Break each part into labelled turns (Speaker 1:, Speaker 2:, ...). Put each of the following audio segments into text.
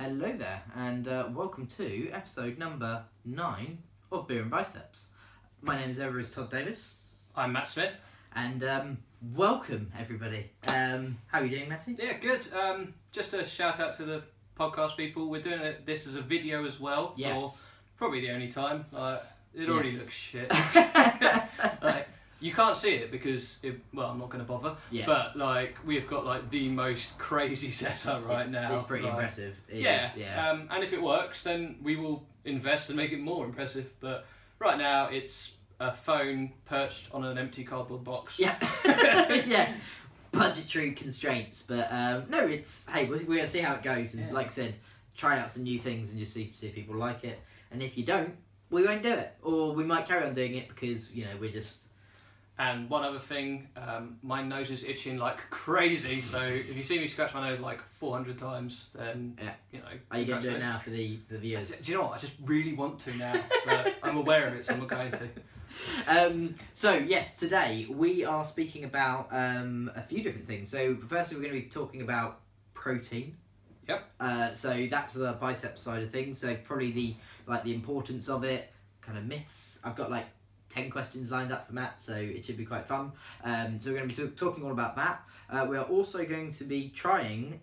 Speaker 1: Hello there, and welcome to episode number 9 of Beer and Biceps. My name is Todd Davis.
Speaker 2: I'm Matt Smith.
Speaker 1: And welcome, everybody. How are you doing, Matthew?
Speaker 2: Yeah, good. Just a shout out to the podcast people. We're doing this as a video as well.
Speaker 1: Yes.
Speaker 2: For probably the only time. It already looks shit. You can't see it because, I'm not going to bother.
Speaker 1: Yeah.
Speaker 2: But we've got the most crazy setup right now.
Speaker 1: It's pretty impressive.
Speaker 2: Yeah. And if it works, then we will invest and make it more impressive. But right now, it's a phone perched on an empty cardboard box.
Speaker 1: Yeah. Yeah. Budgetary constraints, but no, it's we're gonna see how it goes, and like I said, try out some new things and just see if people like it. And if you don't, we won't do it, or we might carry on doing it because we're just.
Speaker 2: And one other thing, my nose is itching like crazy, so if you see me scratch my nose 400 times, then,
Speaker 1: Are you going to do it now for the viewers?
Speaker 2: Do you know what? I just really want to now, but I'm aware of it, so I'm not going to.
Speaker 1: So, yes, today we are speaking about a few different things. So, firstly, we're going to be talking about protein.
Speaker 2: Yep.
Speaker 1: So, that's the bicep side of things. So, probably the importance of it, kind of myths. I've got 10 questions lined up for Matt, so it should be quite fun. So we're going to be talking all about that. We are also going to be trying,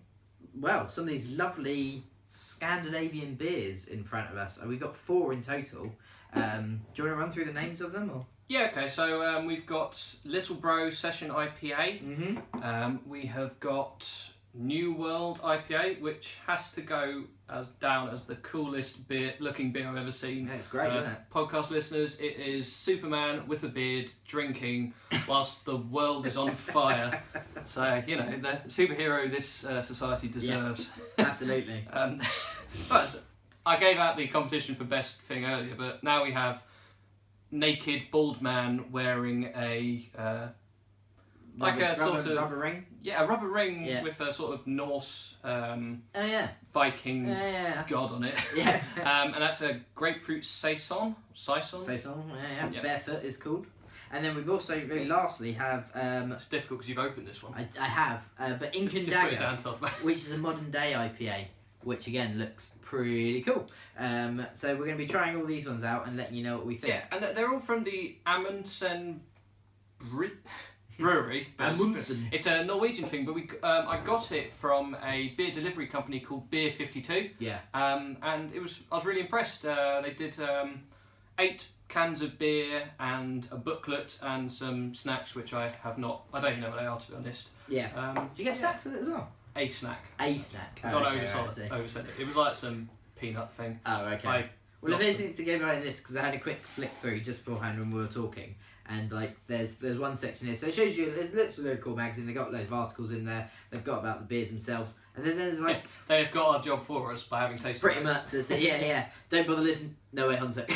Speaker 1: some of these lovely Scandinavian beers in front of us. We've got 4 in total. Do you want to run through the names of them? Or?
Speaker 2: Yeah, okay, so we've got Little Bro Session IPA.
Speaker 1: Mm-hmm.
Speaker 2: We have got New World IPA, which has to go down as the coolest looking beer I've ever seen.
Speaker 1: Yeah, it's great, isn't it?
Speaker 2: Podcast listeners, it is Superman with a beard drinking whilst the world is on fire. So, the superhero this society deserves.
Speaker 1: Yeah, absolutely.
Speaker 2: But I gave out the competition for best thing earlier, but now we have naked bald man wearing a
Speaker 1: rubber ring.
Speaker 2: Yeah, a rubber ring with a sort of Norse Viking god on it.
Speaker 1: Yeah.
Speaker 2: And that's a grapefruit saison.
Speaker 1: Saison, yeah. Barefoot is called. And then we've also, very lastly, have...
Speaker 2: it's difficult because you've opened this one.
Speaker 1: I have, but Ink and Dagger, which is a modern day IPA, which again looks pretty cool. So we're going to be trying all these ones out and letting you know what we think.
Speaker 2: Yeah, and they're all from the Amundsen Brewery. It's a Norwegian thing, but I got it from a beer delivery company called Beer 52.
Speaker 1: Yeah.
Speaker 2: And I was really impressed. They did 8 cans of beer and a booklet and some snacks, which I don't even know what they are, to be honest.
Speaker 1: Yeah. Did you get snacks with it as well?
Speaker 2: A snack.
Speaker 1: A snack.
Speaker 2: Don't oversell it. It was like some peanut thing.
Speaker 1: Oh, okay. Well, if there's anything to go about in this, because I had a quick flick through just beforehand when we were talking, and there's one section here, so it shows you there's literally a cool magazine. They've got loads of articles in there. They've got about the beers themselves, and then there's
Speaker 2: they've got our job for us by having tasted
Speaker 1: pretty much. So yeah. Don't bother listening. No way, Hunter.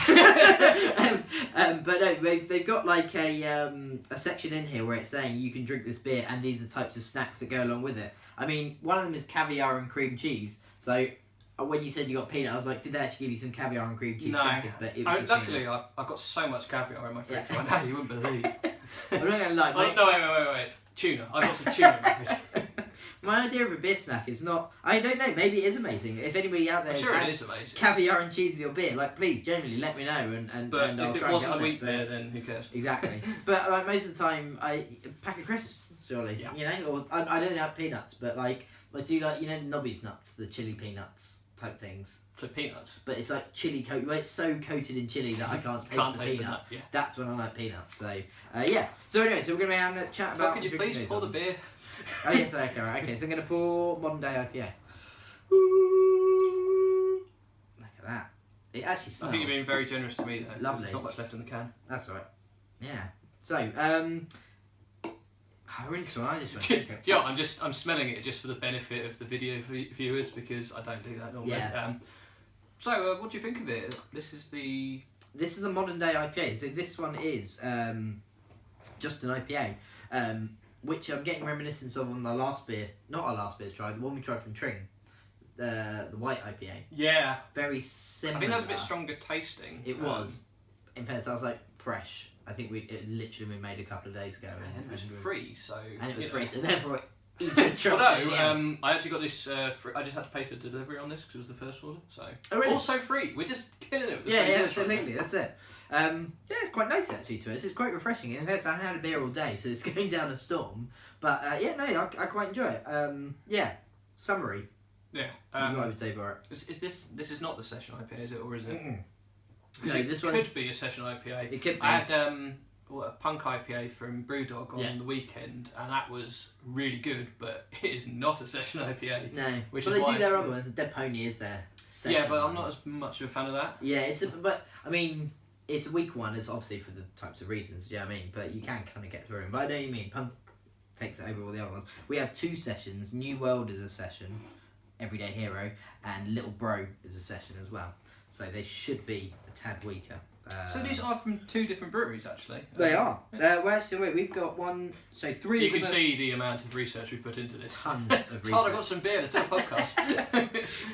Speaker 1: But no, they've got a section in here where it's saying you can drink this beer, and these are the types of snacks that go along with it. I mean, one of them is caviar and cream cheese. So when you said you got peanut, I was like, did they actually give you some caviar and cream cheese?
Speaker 2: No.
Speaker 1: But it was
Speaker 2: luckily, I've got so much caviar in my fridge right now, you wouldn't believe.
Speaker 1: I'm not going to lie.
Speaker 2: Wait. Tuna. I've got some tuna in my fridge.
Speaker 1: My idea of a beer snack is not... I don't know, maybe it is amazing. If anybody out there
Speaker 2: I'm sure it is amazing.
Speaker 1: Caviar and cheese with your beer, please, generally let me know and
Speaker 2: but
Speaker 1: and I'll
Speaker 2: if
Speaker 1: try
Speaker 2: it
Speaker 1: and get
Speaker 2: wasn't
Speaker 1: on
Speaker 2: a wheat
Speaker 1: it.
Speaker 2: beer, then who cares?
Speaker 1: Exactly. But most of the time, a pack of crisps, surely.
Speaker 2: Yeah.
Speaker 1: Or I don't like peanuts, but I do like, the Nobby's nuts, the chili peanuts type things.
Speaker 2: So peanuts? But
Speaker 1: it's chili coat. Well, it's so coated in chili that I can't taste the peanut.
Speaker 2: Yeah.
Speaker 1: That's when I like peanuts. So, yeah. So anyway, we're going to be having a chat about...
Speaker 2: Could you please pour the beer?
Speaker 1: Oh yes, okay, right, okay. So I'm going to pour modern day IPA. Look at that. It actually smells...
Speaker 2: I think you're being very generous to me though.
Speaker 1: Lovely.
Speaker 2: There's not much left in the can.
Speaker 1: That's right. Yeah. So, I really just want to
Speaker 2: I'm smelling it just for the benefit of the video viewers because I don't do that normally.
Speaker 1: Yeah.
Speaker 2: So, what do you think of it? This is the
Speaker 1: modern day IPA. So this one is just an IPA, which I'm getting reminiscence of on the last beer, not our last beer tried, the one we tried from Tring, the white IPA.
Speaker 2: Yeah.
Speaker 1: Very similar.
Speaker 2: I think that was a bit stronger tasting.
Speaker 1: It was. In fairness, I was fresh. I think it literally been made a couple of days ago.
Speaker 2: And it was free, so...
Speaker 1: And it was free, so therefore easy chocolate.
Speaker 2: Although, I actually got this. I just had to pay for delivery on this because it was the first order. So
Speaker 1: really?
Speaker 2: Also free. We're just killing it with the free
Speaker 1: Yeah,
Speaker 2: deals right
Speaker 1: absolutely.
Speaker 2: now.
Speaker 1: That's it. It's quite nice actually to us. It's quite refreshing. In fact, I haven't had a beer all day, so it's going down a storm. But I quite enjoy it. Summary.
Speaker 2: Yeah.
Speaker 1: What I would say for it.
Speaker 2: Is this is not the session IPA, is it, or is it?
Speaker 1: No,
Speaker 2: This could be a session IPA.
Speaker 1: It could be.
Speaker 2: I had a punk IPA from Brewdog on the weekend, and that was really good. But it is not a session IPA.
Speaker 1: No.
Speaker 2: Which
Speaker 1: well,
Speaker 2: is
Speaker 1: they
Speaker 2: why
Speaker 1: do their other ones. The Dead Pony is their session.
Speaker 2: Yeah, but I'm not as much of a fan of that.
Speaker 1: Yeah, but I mean, it's a weak one. It's obviously for the types of reasons. Do you know what I mean? But you can kind of get through them. But I know what you mean. Punk takes it over all the other ones. We have 2 sessions. New World is a session. Everyday Hero, and Little Bro is a session as well. So they should be a tad weaker.
Speaker 2: So these are from 2 different breweries, actually.
Speaker 1: They are. Well, actually, wait, we've got 3.
Speaker 2: You can see the amount of research we put into this.
Speaker 1: Tons of research.
Speaker 2: Todd, I got some beer. Let's do a podcast.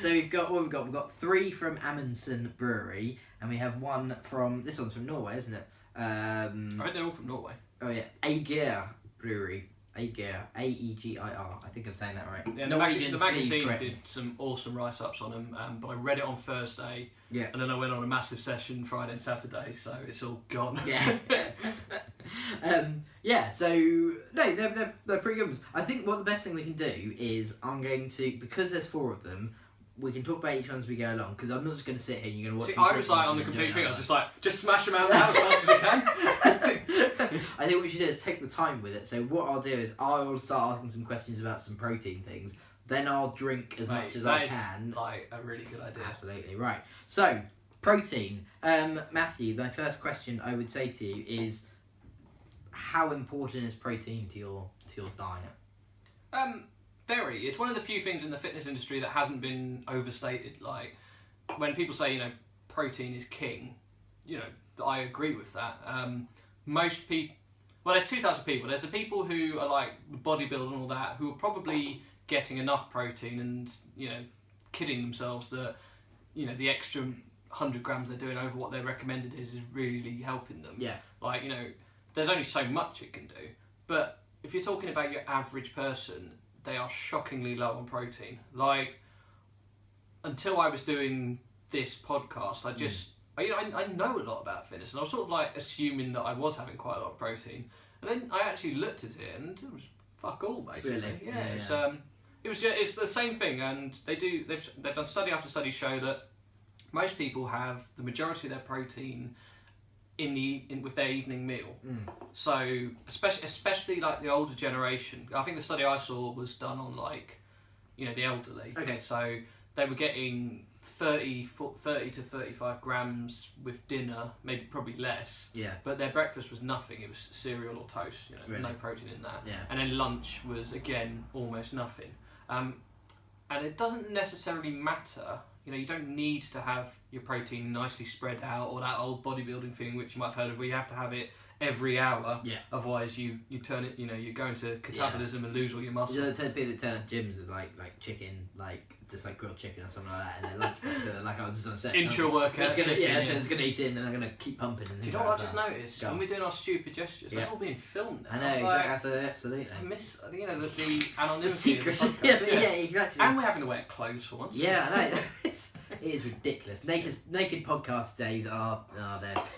Speaker 1: So we've got 3 from Amundsen Brewery, and we have 1 from this one's from Norway, isn't it?
Speaker 2: I think they're all from Norway.
Speaker 1: Oh yeah, Aegir Brewery. Aegir, Aegir. I think I'm saying that right.
Speaker 2: Yeah,
Speaker 1: Norwegian.
Speaker 2: the magazine did some awesome write-ups on them, but I read it on Thursday.
Speaker 1: Yeah.
Speaker 2: And then I went on a massive session Friday and Saturday, so it's all gone.
Speaker 1: Yeah. So no, they're pretty good ones. I think what the best thing we can do is I'm going to, because there's 4 of them, we can talk about each one as we go along, because I'm not just going to sit here and you're going to watch.
Speaker 2: See, I was like on the complete thing. I was just like, just smash them out now as fast as you can.
Speaker 1: I think what we should do is take the time with it. So what I'll do is I'll start asking some questions about some protein things. Then I'll drink as much as I can.
Speaker 2: Like a really good idea.
Speaker 1: Absolutely right. So protein, Matthew. My first question I would say to you is, how important is protein to your diet?
Speaker 2: Very. It's one of the few things in the fitness industry that hasn't been overstated. Like when people say, protein is king, I agree with that. Most people, well, there's 2 types of people. There's the people who are like bodybuilders and all that, who are probably getting enough protein and kidding themselves that the extra 100 grams they're doing over what their recommended is really helping them.
Speaker 1: Yeah.
Speaker 2: Like there's only so much it can do. But if you're talking about your average person, they are shockingly low on protein. Like, until I was doing this podcast, I know a lot about fitness, and I was sort of like assuming that I was having quite a lot of protein, and then I actually looked at it, and it was fuck all basically.
Speaker 1: Really?
Speaker 2: Yeah. It's the same thing, and they've done study after study show that most people have the majority of their protein with their evening meal. So especially like the older generation. I think the study I saw was done on the elderly.
Speaker 1: Okay.
Speaker 2: So they were getting 30 to 35 grams with dinner, probably less.
Speaker 1: Yeah.
Speaker 2: But their breakfast was nothing. It was cereal or toast.
Speaker 1: Really?
Speaker 2: No protein in that.
Speaker 1: Yeah.
Speaker 2: And then lunch was again almost nothing. And it doesn't necessarily matter. You don't need to have your protein nicely spread out, or that old bodybuilding thing which you might have heard of, where you have to have it every hour. Yeah. Otherwise, you turn it. You go into catabolism and lose all your muscle.
Speaker 1: There's people that turn up gyms with like chicken, just like grilled chicken or something like that, and their lunch break. So they're like, I was just on a set.
Speaker 2: Intra-workout chicken.
Speaker 1: So it's gonna eat in, and they're gonna keep pumping. And
Speaker 2: do you know what I just noticed? When we're doing our stupid gestures, that's all being filmed now.
Speaker 1: I know, exactly. Absolutely.
Speaker 2: I miss, the anonymity.
Speaker 1: The secrecy.
Speaker 2: Of the podcast.
Speaker 1: Yeah, exactly.
Speaker 2: And we're having to wear clothes for once.
Speaker 1: Yeah, I know. It is ridiculous. Naked podcast days are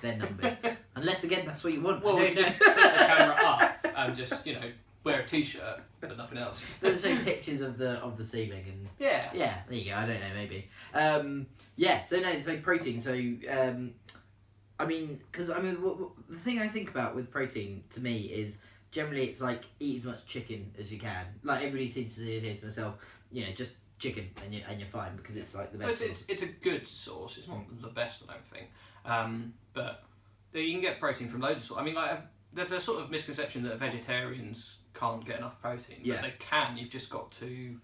Speaker 1: they're numbered. Unless again that's what you want.
Speaker 2: Well, we can just set the camera up and just wear a t-shirt but nothing else.
Speaker 1: They'll show pictures of the ceiling and
Speaker 2: yeah.
Speaker 1: There you go. I don't know, maybe. So no, it's like protein. So the thing I think about with protein to me is generally it's like eat as much chicken as you can. Like everybody seems to say to myself, just chicken and you're fine, because it's like the best.
Speaker 2: It's a good source. It's not the best, I don't think. But you can get protein from loads of sources. There's a sort of misconception that vegetarians can't get enough protein. But they can. You've just got to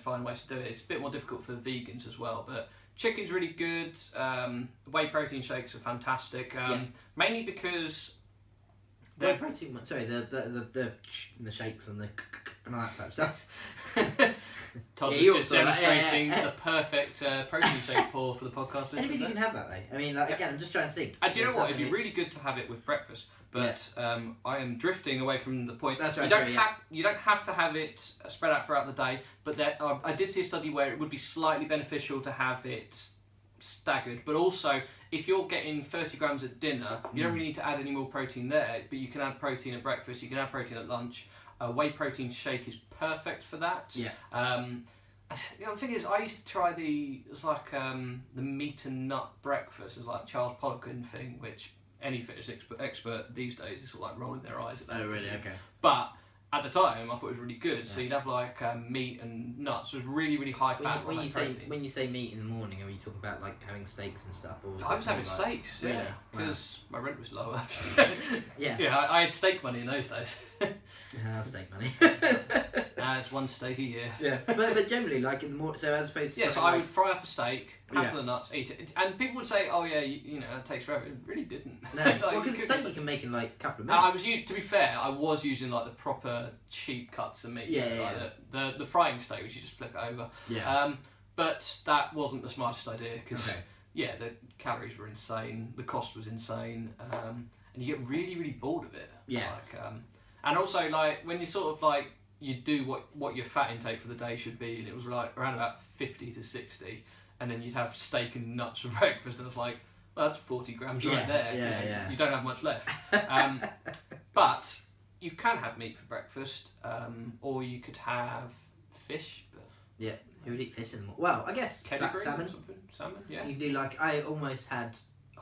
Speaker 2: find ways to do it. It's a bit more difficult for vegans as well. But chicken's really good. Whey protein shakes are fantastic. Mainly because
Speaker 1: the protein. Sorry, the shakes and the and all that type of stuff.
Speaker 2: Todd
Speaker 1: Yeah,
Speaker 2: was
Speaker 1: you
Speaker 2: just
Speaker 1: also-
Speaker 2: demonstrating
Speaker 1: yeah.
Speaker 2: the perfect protein shake pour for the podcast
Speaker 1: Anybody
Speaker 2: listeners.
Speaker 1: can have that though. I mean, like, again, I'm just trying to think.
Speaker 2: And do you know
Speaker 1: There's
Speaker 2: what? It'd be
Speaker 1: something
Speaker 2: really good to have it with breakfast. But
Speaker 1: Yeah.
Speaker 2: I am drifting away from the point.
Speaker 1: That's right,
Speaker 2: You don't
Speaker 1: sorry, yeah.
Speaker 2: you don't have to have it spread out throughout the day. But I did see a study where it would be slightly beneficial to have it staggered. But also, if you're getting 30 grams at dinner, you don't really need to add any more protein there. But you can add protein at breakfast. You can add protein at lunch. A whey protein shake is perfect for that.
Speaker 1: Yeah.
Speaker 2: The thing is, I used to try the meat and nut breakfast. It's like Charles Poliquin thing, which any fitness expert these days is sort of like rolling their eyes at that.
Speaker 1: Oh, really? Okay.
Speaker 2: But at the time, I thought it was really good. So you'd have like meat and nuts. It was really, really high fat.
Speaker 1: When you say
Speaker 2: protein.
Speaker 1: meat in the morning, are you talking about like having steaks and stuff? Or
Speaker 2: I was having
Speaker 1: like,
Speaker 2: steaks,
Speaker 1: Really?
Speaker 2: yeah,
Speaker 1: Wow.
Speaker 2: because my rent was lower.
Speaker 1: Yeah.
Speaker 2: Yeah, I had steak money in those days.
Speaker 1: Steak money.
Speaker 2: It's one steak a year.
Speaker 1: Yeah. But generally, like in the morning, so as opposed to
Speaker 2: Yeah, so
Speaker 1: like,
Speaker 2: I would fry up a steak,
Speaker 1: Yeah.
Speaker 2: handful of nuts, eat it. And people would say, oh yeah, you know, it takes forever. It really didn't.
Speaker 1: No,
Speaker 2: Like,
Speaker 1: well,
Speaker 2: you
Speaker 1: because
Speaker 2: could-
Speaker 1: steak you can make in like a couple of
Speaker 2: I
Speaker 1: minutes.
Speaker 2: was to be fair, I was using like the proper cheap cuts of meat.
Speaker 1: Yeah,
Speaker 2: like the frying steak, which you just flip it over.
Speaker 1: Yeah.
Speaker 2: But that wasn't the smartest idea because
Speaker 1: Okay.
Speaker 2: yeah, the calories were insane, the cost was insane, and you get really, really bored of it.
Speaker 1: Yeah.
Speaker 2: Like, and also like when you sort of like you do what your fat intake for the day should be, and it was like around about 50 to 60, and then you'd have steak and nuts for breakfast, and it's like, well, that's 40 grams
Speaker 1: Yeah,
Speaker 2: right there.
Speaker 1: yeah,
Speaker 2: You know,
Speaker 1: yeah.
Speaker 2: You don't have much left. But you can have meat for breakfast, or you could have fish.
Speaker 1: Yeah. Who would eat fish in the morning? Well, I guess
Speaker 2: Pedigree or
Speaker 1: salmon.
Speaker 2: something. Salmon, yeah.
Speaker 1: You do like I almost had.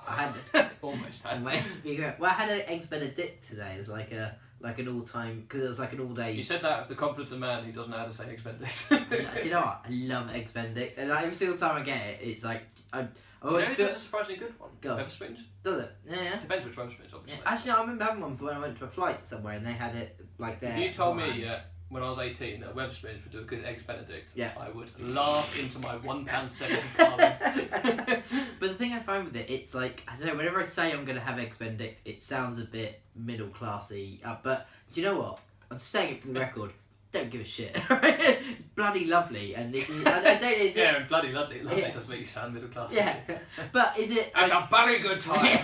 Speaker 1: I had.
Speaker 2: Almost had.
Speaker 1: Well, I had an eggs Benedict today. It's like an all-time because it was like an all-day.
Speaker 2: You said that with the confidence of a man who doesn't know how to say eggs Benedict.
Speaker 1: Do you know what? I love eggs Benedict, and like, every single time I get it, it's like I always
Speaker 2: It
Speaker 1: feel.
Speaker 2: does a surprisingly good one.
Speaker 1: Go on.
Speaker 2: Wetherspoons?
Speaker 1: Does it? Yeah.
Speaker 2: Depends which Wetherspoons,
Speaker 1: Yeah.
Speaker 2: obviously.
Speaker 1: Actually, I remember having one when I went to a flight somewhere, and they had it like there.
Speaker 2: If you told me when I was 18 that Wetherspoons would do a good eggs Benedict,
Speaker 1: Yeah.
Speaker 2: I would laugh into my £1.70 carving.
Speaker 1: But the thing I find with it, it's like I don't know. Whenever I say I'm gonna have eggs Benedict, it sounds a bit middle classy. But do you know what? I'm saying it for the record. Don't give a shit. It's bloody lovely, and I don't. Is it?
Speaker 2: Yeah, and bloody lovely. Lovely
Speaker 1: Yeah.
Speaker 2: does make you sound middle class.
Speaker 1: Yeah. But is it?
Speaker 2: That's a very good time.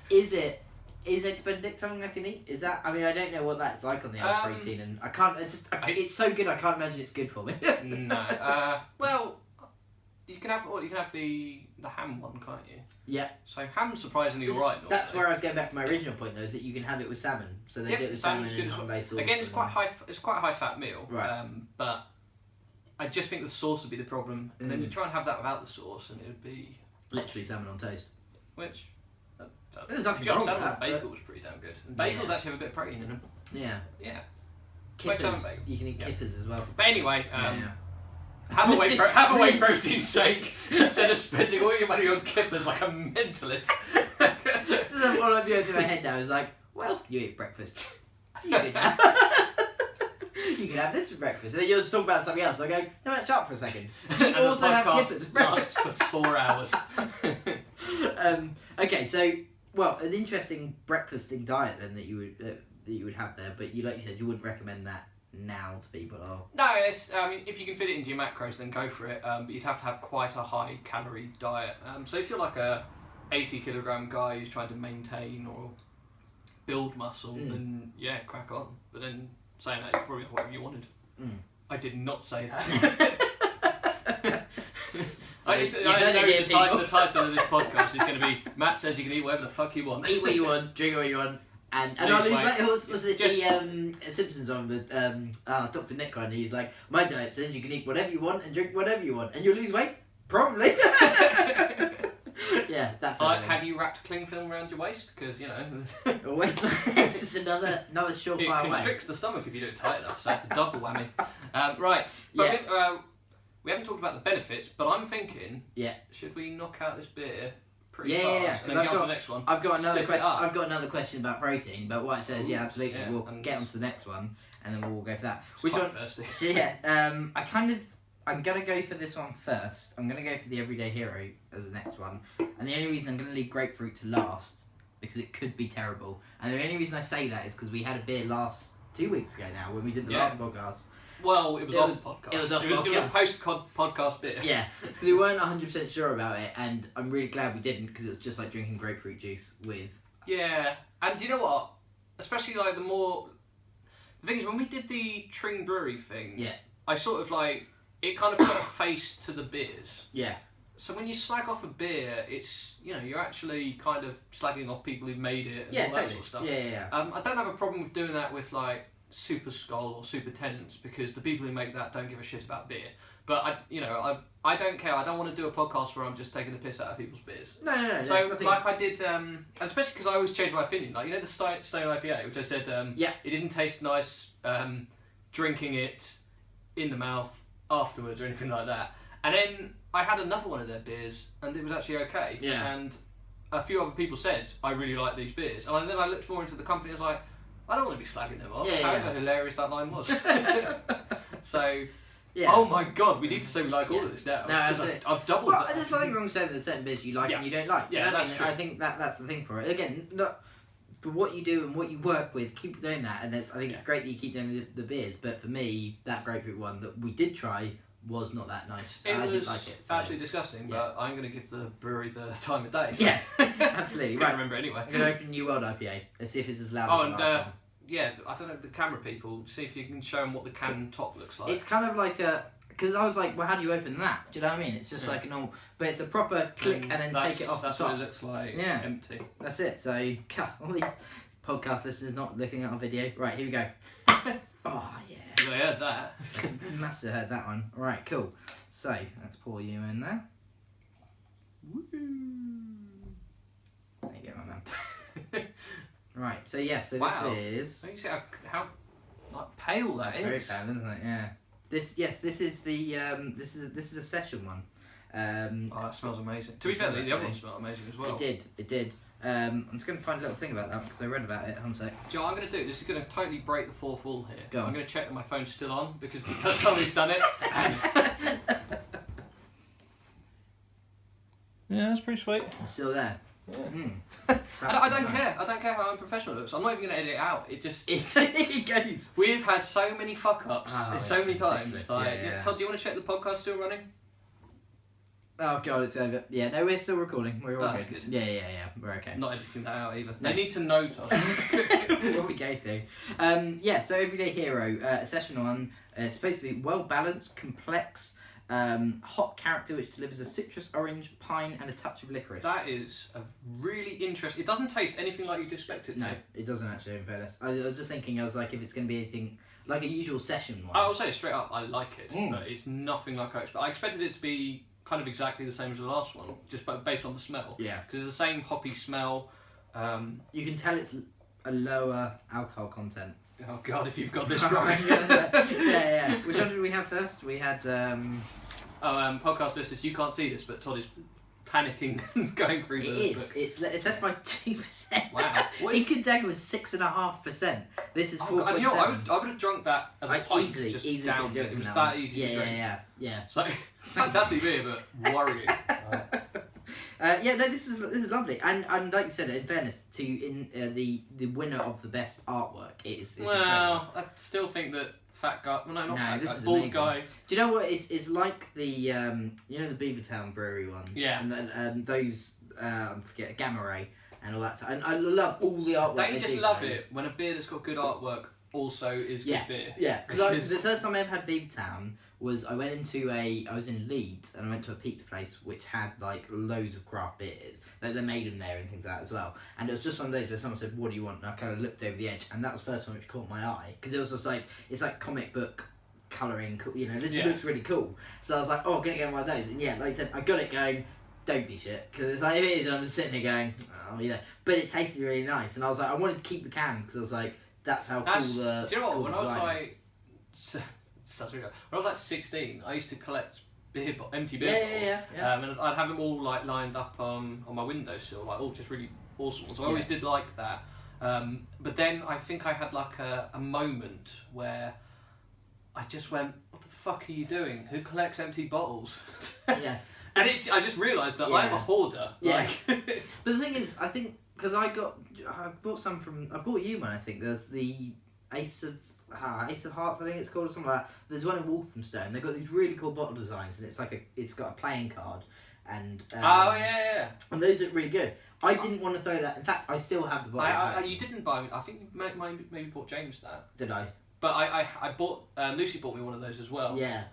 Speaker 1: Is eggs Benedict something I can eat? Is that? I mean, I don't know what that's like on the protein, and I can't. It's so good. I can't imagine it's good for me.
Speaker 2: No. Well, you can have the ham one, can't you?
Speaker 1: Yeah.
Speaker 2: So ham's surprisingly alright.
Speaker 1: That's where I was going back to my original point, though, is that you can have it with salmon. So they
Speaker 2: Yep,
Speaker 1: do it with
Speaker 2: salmon's
Speaker 1: salmon
Speaker 2: good
Speaker 1: and
Speaker 2: as well.
Speaker 1: hollandaise sauce.
Speaker 2: Again, it's quite high. It's quite a high fat meal.
Speaker 1: Right.
Speaker 2: But I just think the sauce would be the problem, and then you try and have that without the sauce, and it would be
Speaker 1: Literally salmon on toast.
Speaker 2: which.
Speaker 1: There's nothing
Speaker 2: John
Speaker 1: wrong with
Speaker 2: salmon
Speaker 1: that,
Speaker 2: bagel
Speaker 1: but-
Speaker 2: was pretty damn good. And bagels
Speaker 1: Yeah.
Speaker 2: actually have a bit of protein in them.
Speaker 1: Yeah.
Speaker 2: Yeah. Smoked salmon
Speaker 1: Kippers.
Speaker 2: bagel.
Speaker 1: You can eat
Speaker 2: Yeah.
Speaker 1: kippers as well.
Speaker 2: But anyway,
Speaker 1: Yeah.
Speaker 2: have a whey protein shake instead of spending all your money on kippers like a mentalist.
Speaker 1: This is all I'm going through my head now. Is like, what else can you eat at breakfast? You can have, you can have this for breakfast. And then you'll just talk about something else. I go, no, let's shut up for a second. You
Speaker 2: And
Speaker 1: can
Speaker 2: the
Speaker 1: also have
Speaker 2: podcast
Speaker 1: kippers at breakfast.
Speaker 2: lasts for 4 hours.
Speaker 1: Okay, so well, an interesting breakfasting diet then that you would have there, but you like you said you wouldn't recommend that now to people. Oh,
Speaker 2: No, it's, I mean, if you can fit it into your macros, then go for it. But you'd have to have quite a high calorie diet. So if you're like a 80 kilogram guy who's trying to maintain or build muscle, then yeah, crack on. But then saying that, you probably have whatever you wanted. I did not say that. I know the title of this podcast is going to be Matt says you can eat whatever the fuck you want.
Speaker 1: eat what you want, drink what you want, and
Speaker 2: Lose
Speaker 1: I lose
Speaker 2: weight.
Speaker 1: like was this
Speaker 2: Just-
Speaker 1: the Simpsons on the Dr. Nick one? He's like, my diet says you can eat whatever you want and drink whatever you want, and you'll lose weight probably. Yeah, that's.
Speaker 2: Have you wrapped cling film around your waist? Because you know.
Speaker 1: Always, this is another
Speaker 2: It
Speaker 1: surefire way.
Speaker 2: constricts the stomach if you do it tight enough, so that's a double whammy. Right, but we haven't talked about the benefits, but I'm thinking, should we knock out this beer pretty fast
Speaker 1: Yeah,
Speaker 2: and
Speaker 1: 'cause
Speaker 2: then get on to the next one?
Speaker 1: I've got another
Speaker 2: Split it
Speaker 1: question.
Speaker 2: up.
Speaker 1: I've got another question about protein, but what it says, absolutely,
Speaker 2: yeah,
Speaker 1: we'll
Speaker 2: and-
Speaker 1: get on to the next one, and then we'll go for that.
Speaker 2: It's
Speaker 1: Which
Speaker 2: quite
Speaker 1: one?
Speaker 2: thirsty.
Speaker 1: So I'm gonna go for this one first. I'm gonna go for the Everyday Hero as the next one, and the only reason I'm gonna leave grapefruit to last because it could be terrible. And the only reason I say that is because we had a beer 2 weeks ago now when we did the last podcast,
Speaker 2: Well, it was off the podcast.
Speaker 1: It was off
Speaker 2: It was
Speaker 1: podcast.
Speaker 2: a post-podcast beer.
Speaker 1: Yeah, because we weren't 100% sure about it, and I'm really glad we didn't, because it's just like drinking grapefruit juice with...
Speaker 2: Yeah, and do you know what? Especially like the thing is, when we did the Tring Brewery thing,
Speaker 1: Yeah.
Speaker 2: I sort of like, it kind of put a face to the beers.
Speaker 1: Yeah.
Speaker 2: So when you slag off a beer, it's, you know, you're actually kind of slagging off people who've made it and all that sort of stuff.
Speaker 1: Yeah.
Speaker 2: I don't have a problem with doing that with like Super Skull or Super Tenants, because the people who make that don't give a shit about beer. But I don't care. I don't want to do a podcast where I'm just taking the piss out of people's beers.
Speaker 1: No.
Speaker 2: So like I did, especially because I always change my opinion. Like, you know, the Stone IPA, which I said, it didn't taste nice drinking it in the mouth afterwards or anything like that. And then I had another one of their beers, and it was actually okay.
Speaker 1: Yeah.
Speaker 2: And a few other people said, I really like these beers. And then I looked more into the company, I was like, I don't want to be slagging them off. However hilarious that line was. So,
Speaker 1: Yeah.
Speaker 2: oh my god, we need to say we like all of this now.
Speaker 1: No, absolutely.
Speaker 2: I've doubled
Speaker 1: Well,
Speaker 2: that.
Speaker 1: there's nothing wrong with saying there's certain beers you like and you don't like.
Speaker 2: Yeah,
Speaker 1: You know what I
Speaker 2: that's
Speaker 1: mean?
Speaker 2: true.
Speaker 1: I think that's the thing for it. Again, look, for what you do and what you work with, keep doing that. And I think it's great that you keep doing the beers. But for me, that grapefruit one that we did try was not that nice.
Speaker 2: It
Speaker 1: I
Speaker 2: was
Speaker 1: didn't like it. So.
Speaker 2: absolutely disgusting, but I'm going to give the brewery the time of day. So.
Speaker 1: Yeah, absolutely.
Speaker 2: Can't
Speaker 1: Right.
Speaker 2: remember anyway.
Speaker 1: I'm going to open New World IPA. Let's see if it's as loud
Speaker 2: Oh,
Speaker 1: as
Speaker 2: and
Speaker 1: the last one.
Speaker 2: yeah, I don't know, the camera people, see if you can show them what the can top looks like.
Speaker 1: It's kind of like a... Because I was like, well, how do you open that? Do you know what I mean? It's just like a normal... But it's a proper click and then take it off the
Speaker 2: That's
Speaker 1: top.
Speaker 2: what it looks like,
Speaker 1: Yeah.
Speaker 2: empty.
Speaker 1: That's it. So, God, all these podcast listeners not looking at our video. Right, here we go. Oh, yeah.
Speaker 2: I heard that.
Speaker 1: Must have heard that one. Right, cool. So, let's pour you in there. Woo. There you go, my man. Right, so yeah, so
Speaker 2: Wow.
Speaker 1: this is...
Speaker 2: You see how like, pale that
Speaker 1: That's
Speaker 2: is.
Speaker 1: very pale, isn't it? Yeah. This is the this is a session one.
Speaker 2: Oh, that smells amazing. To be fair, the other one smelled amazing as well.
Speaker 1: It did. I'm just going to find a little thing about that because I read about it. One sec.
Speaker 2: Do you know what I'm going to do? This is going to totally break the fourth wall here.
Speaker 1: Go on.
Speaker 2: I'm going to check that my phone's still on, because the first time we've done it. And yeah, that's pretty sweet.
Speaker 1: It's still there.
Speaker 2: Yeah.
Speaker 1: Mm.
Speaker 2: I don't care. I don't care how unprofessional it looks. I'm not even going to edit it out. It just...
Speaker 1: It goes.
Speaker 2: We've had so many fuck-ups so many times.
Speaker 1: ridiculous.
Speaker 2: Like,
Speaker 1: Yeah.
Speaker 2: Todd, do you want to check the podcast still running?
Speaker 1: Oh god, it's over. Yeah, no, we're still recording. We're all
Speaker 2: That's
Speaker 1: good.
Speaker 2: good.
Speaker 1: Yeah, we're okay.
Speaker 2: Not editing that out either.
Speaker 1: No.
Speaker 2: They need to know, Todd.
Speaker 1: What we go through. Yeah, so Everyday Hero, session one. It's supposed to be well balanced, complex, hot character which delivers a citrus, orange, pine, and a touch of licorice.
Speaker 2: That is a really interesting... It doesn't taste anything like you'd expect it to.
Speaker 1: No, it doesn't actually, in fairness. I was just thinking, I was like, if it's going to be anything like a usual session one.
Speaker 2: I will say straight up, I like it,
Speaker 1: Mm.
Speaker 2: but it's nothing like I expected. I expected it to be kind of exactly the same as the last one, just based on the smell.
Speaker 1: Yeah.
Speaker 2: Because it's the same hoppy smell.
Speaker 1: You can tell it's a lower alcohol content.
Speaker 2: Oh god, if you've got this wrong.
Speaker 1: yeah. Which one did we have first? We had...
Speaker 2: podcast listeners, you can't see this, but Todd is panicking and going through the book.
Speaker 1: It's less by 2%.
Speaker 2: Wow.
Speaker 1: Ink Dagger was 6.5%. This is 4.7.
Speaker 2: Oh, and you know what, I would have drunk that as a pint, just
Speaker 1: easily
Speaker 2: down
Speaker 1: could
Speaker 2: it. It was
Speaker 1: that
Speaker 2: that
Speaker 1: one.
Speaker 2: easy to drink.
Speaker 1: Yeah.
Speaker 2: So, fantastic beer, but worrying.
Speaker 1: No, this is lovely, and like you said, in fairness to the winner of the best artwork is
Speaker 2: Well, I still think that fat guy. Well, no, not fat
Speaker 1: this
Speaker 2: guy.
Speaker 1: is
Speaker 2: Bald
Speaker 1: amazing.
Speaker 2: guy.
Speaker 1: Do you know what it's like the you know the Beavertown Brewery ones?
Speaker 2: Yeah.
Speaker 1: And then those I forget Gamma Ray and all that. And I love all the artwork.
Speaker 2: Don't you
Speaker 1: they
Speaker 2: just
Speaker 1: do,
Speaker 2: love
Speaker 1: guys.
Speaker 2: it when a beer that's got good artwork also is good beer?
Speaker 1: Yeah, because the first time I ever had Beavertown was I was in Leeds and I went to a pizza place which had like loads of craft beers. They made them there and things like that as well. And it was just one of those where someone said, "What do you want?" And I kind of looked over the edge, and that was the first one which caught my eye because it was just like it's like comic book colouring, you know. This looks really cool. So I was like, "Oh, I'm gonna get one of those." And yeah, like I said, I got it going. Don't be shit, because it's like it is, and I'm just sitting there going, "Oh, you know." But it tasted really nice, and I was like, I wanted to keep the can because I was like, that's how cool the.
Speaker 2: Do you know what?
Speaker 1: cool
Speaker 2: When
Speaker 1: the
Speaker 2: I was
Speaker 1: design is.
Speaker 2: like, sounds weird. When I was like 16, I used to collect empty beer bottles.
Speaker 1: Yeah.
Speaker 2: And I'd have them all like lined up on my windowsill, like all just really awesome ones. So I always did like that. But then I think I had like a moment where I just went, "What the fuck are you doing? Who collects empty bottles?"
Speaker 1: Yeah.
Speaker 2: And I just realised that I'm a hoarder.
Speaker 1: Yeah.
Speaker 2: Like,
Speaker 1: But the thing is, I think because I bought some from. I bought you one. I think there's the Ace of Ace of Hearts, I think it's called, or something like that. There's one in Walthamstow. They've got these really cool bottle designs, and it's got a playing card, and
Speaker 2: Oh yeah.
Speaker 1: and those look really good. I didn't want to throw that. In fact, I still have the bottle.
Speaker 2: You didn't buy me. I think you maybe bought James that.
Speaker 1: Did I?
Speaker 2: But I bought Lucy bought me one of those as well.
Speaker 1: Yeah.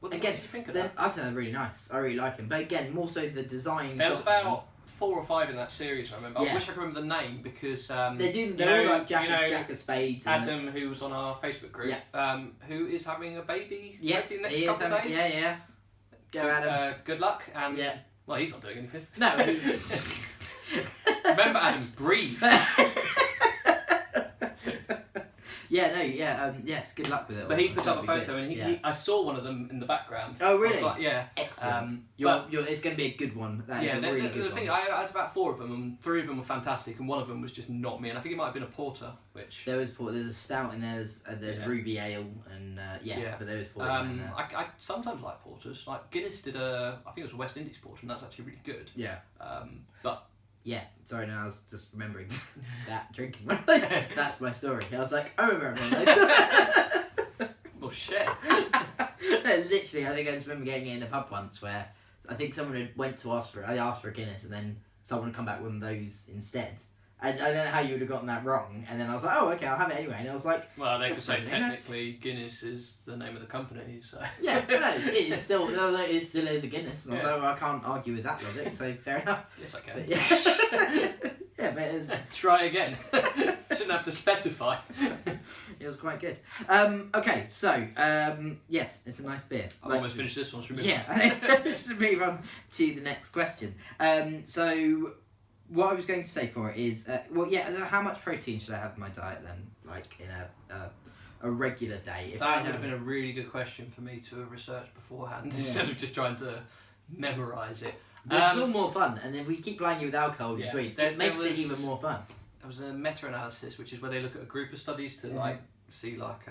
Speaker 2: What
Speaker 1: Again,
Speaker 2: did you think of that?
Speaker 1: I think they're really nice. I really like them. But again, more so the design.
Speaker 2: There was about 4 or 5 in that series. I remember.
Speaker 1: Yeah.
Speaker 2: I wish I could remember the name because
Speaker 1: They're all like Jack of Spades.
Speaker 2: Adam, who was on our Facebook group, who is having a baby.
Speaker 1: Yes,
Speaker 2: the next
Speaker 1: he is
Speaker 2: couple of days.
Speaker 1: Yeah. Go Adam.
Speaker 2: Good luck. And
Speaker 1: Yeah.
Speaker 2: well, he's not doing anything.
Speaker 1: No, he's.
Speaker 2: Remember, Adam, breathe.
Speaker 1: Yes, good luck with it.
Speaker 2: But he put up a
Speaker 1: That'll be
Speaker 2: photo,
Speaker 1: good.
Speaker 2: and I saw one of them in the background.
Speaker 1: Oh, really?
Speaker 2: So I was like, yeah.
Speaker 1: Excellent.
Speaker 2: But
Speaker 1: it's going to be a good one. That is
Speaker 2: yeah,
Speaker 1: a really
Speaker 2: the
Speaker 1: good
Speaker 2: thing,
Speaker 1: one.
Speaker 2: I had about 4 of them, and 3 of them were fantastic, and one of them was just not me. And I think it might have been a porter, which.
Speaker 1: There's a stout in there. There's ruby ale, and but there was porter in there.
Speaker 2: I sometimes like porters. Like Guinness did I think it was a West Indies porter, and that's actually really good.
Speaker 1: Yeah.
Speaker 2: But.
Speaker 1: Yeah, sorry, now I was just remembering that drinking one of those. That's my story. I was like, I remember one of those.
Speaker 2: Well, shit.
Speaker 1: No, literally, I think I just remember getting it in a pub once where I think someone had went to ask for it. I asked for a Guinness, and then someone had come back with one of those instead. I don't know how you would have gotten that wrong. And then I was like, oh, okay, I'll have it anyway. And I was like,
Speaker 2: well, they could say technically Guinness is the name of the company, so.
Speaker 1: Yeah, no, it still is a Guinness. And I was like, well, I can't argue with that logic, so fair enough.
Speaker 2: Yes, I can.
Speaker 1: But, yeah. Yeah, but it was.
Speaker 2: Try again. Shouldn't have to specify.
Speaker 1: It was quite good. Okay, so yes, it's a nice beer.
Speaker 2: I've almost finished this one. Should we move on?
Speaker 1: Yeah, should move on to the next question. So what I was going to say for it is, how much protein should I have in my diet then, like in a regular day? If
Speaker 2: That would have been a really good question for me to have researched beforehand instead of just trying to memorise it.
Speaker 1: But it's still more fun, and if we keep playing you with alcohol in between, it makes it even more fun.
Speaker 2: There was a meta-analysis, which is where they look at a group of studies to like see like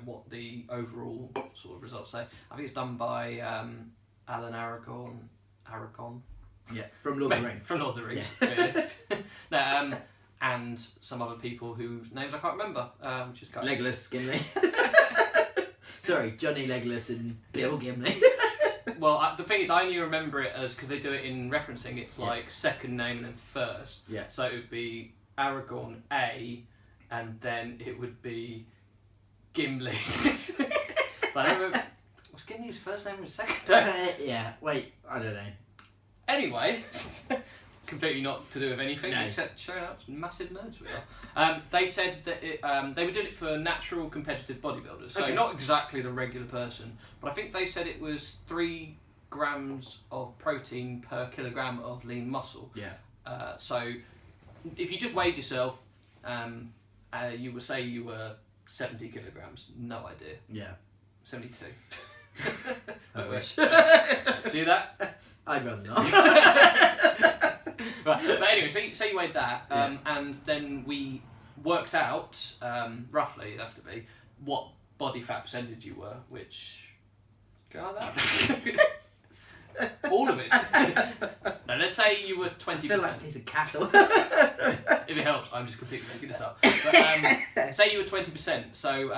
Speaker 2: what the overall sort of results say. I think it's done by Alan Aragon.
Speaker 1: Yeah, from Lord of the Rings.
Speaker 2: From Lord of the Rings.
Speaker 1: Yeah.
Speaker 2: No, and some other people whose names I can't remember, which is kind
Speaker 1: Legolas, Gimli. Sorry, Johnny Legolas and Bill Gimli.
Speaker 2: Well, the thing is, I only remember it as because they do it in referencing. It's like second name and then first.
Speaker 1: Yeah.
Speaker 2: So it would be Aragorn A, and then it would be Gimli. But I don't remember. Was Gimli his first name or his second name?
Speaker 1: Yeah. Wait, I don't know.
Speaker 2: Anyway, completely not to do with anything except showing out massive nerds we are. They said that they were doing it for natural competitive bodybuilders, so not exactly the regular person, but I think they said it was 3 grams of protein per kilogram of lean muscle.
Speaker 1: Yeah.
Speaker 2: So if you just weighed yourself, you would say you were 70 kilograms. No idea.
Speaker 1: Yeah.
Speaker 2: 72.
Speaker 1: I wish.
Speaker 2: Do that?
Speaker 1: I'd rather not.
Speaker 2: Right. But anyway, so you weighed that, and then we worked out, roughly, it'd have to be, what body fat percentage you were, which... Go like that? All of it. No, let's say you were 20%.
Speaker 1: I feel like a piece of cattle.
Speaker 2: If it helps, I'm just completely making this up. But, say you were 20%, so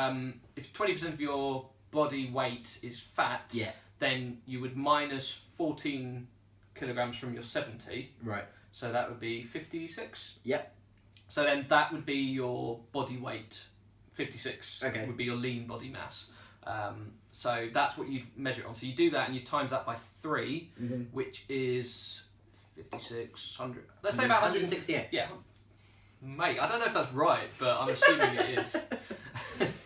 Speaker 2: if 20% of your body weight is fat, then you would minus 14 kilograms from your 70.
Speaker 1: Right.
Speaker 2: So that would be 56.
Speaker 1: Yep.
Speaker 2: So then that would be your body weight. 56 would be your lean body mass. So that's what you measure it on. So you do that and you times that by 3, which is 5600. Let's say about
Speaker 1: 168.
Speaker 2: Yeah. Mate, I don't know if that's right, but I'm assuming it is.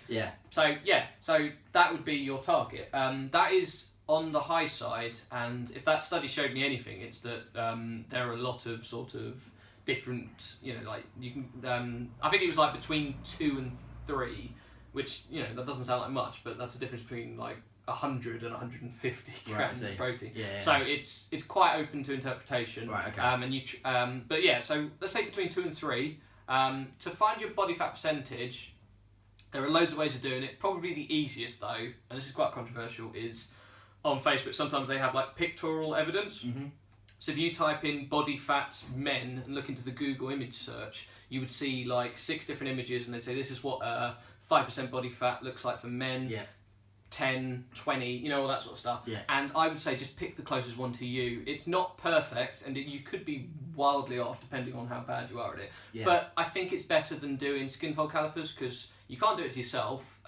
Speaker 1: Yeah.
Speaker 2: So that would be your target. That is on the high side, and if that study showed me anything, it's that there are a lot of sort of different, like you can. I think it was like between 2 and 3, which that doesn't sound like much, but that's a difference between like 100 and 150 grams of protein.
Speaker 1: Yeah.
Speaker 2: So it's quite open to interpretation.
Speaker 1: Right. Okay.
Speaker 2: And you, but yeah, so let's say between 2 and 3. To find your body fat percentage, there are loads of ways of doing it. Probably the easiest though, and this is quite controversial, is on Facebook. Sometimes they have like pictorial evidence. So if you type in body fat men and look into the Google image search, you would see like 6 different images, and they'd say this is what a 5% body fat looks like for men.
Speaker 1: Yeah.
Speaker 2: 10, 20, you know, all that sort of stuff.
Speaker 1: Yeah.
Speaker 2: And I would say just pick the closest one to you. It's not perfect, and you could be wildly off depending on how bad you are at it.
Speaker 1: Yeah.
Speaker 2: But I think it's better than doing skin fold calipers because you can't do it to yourself.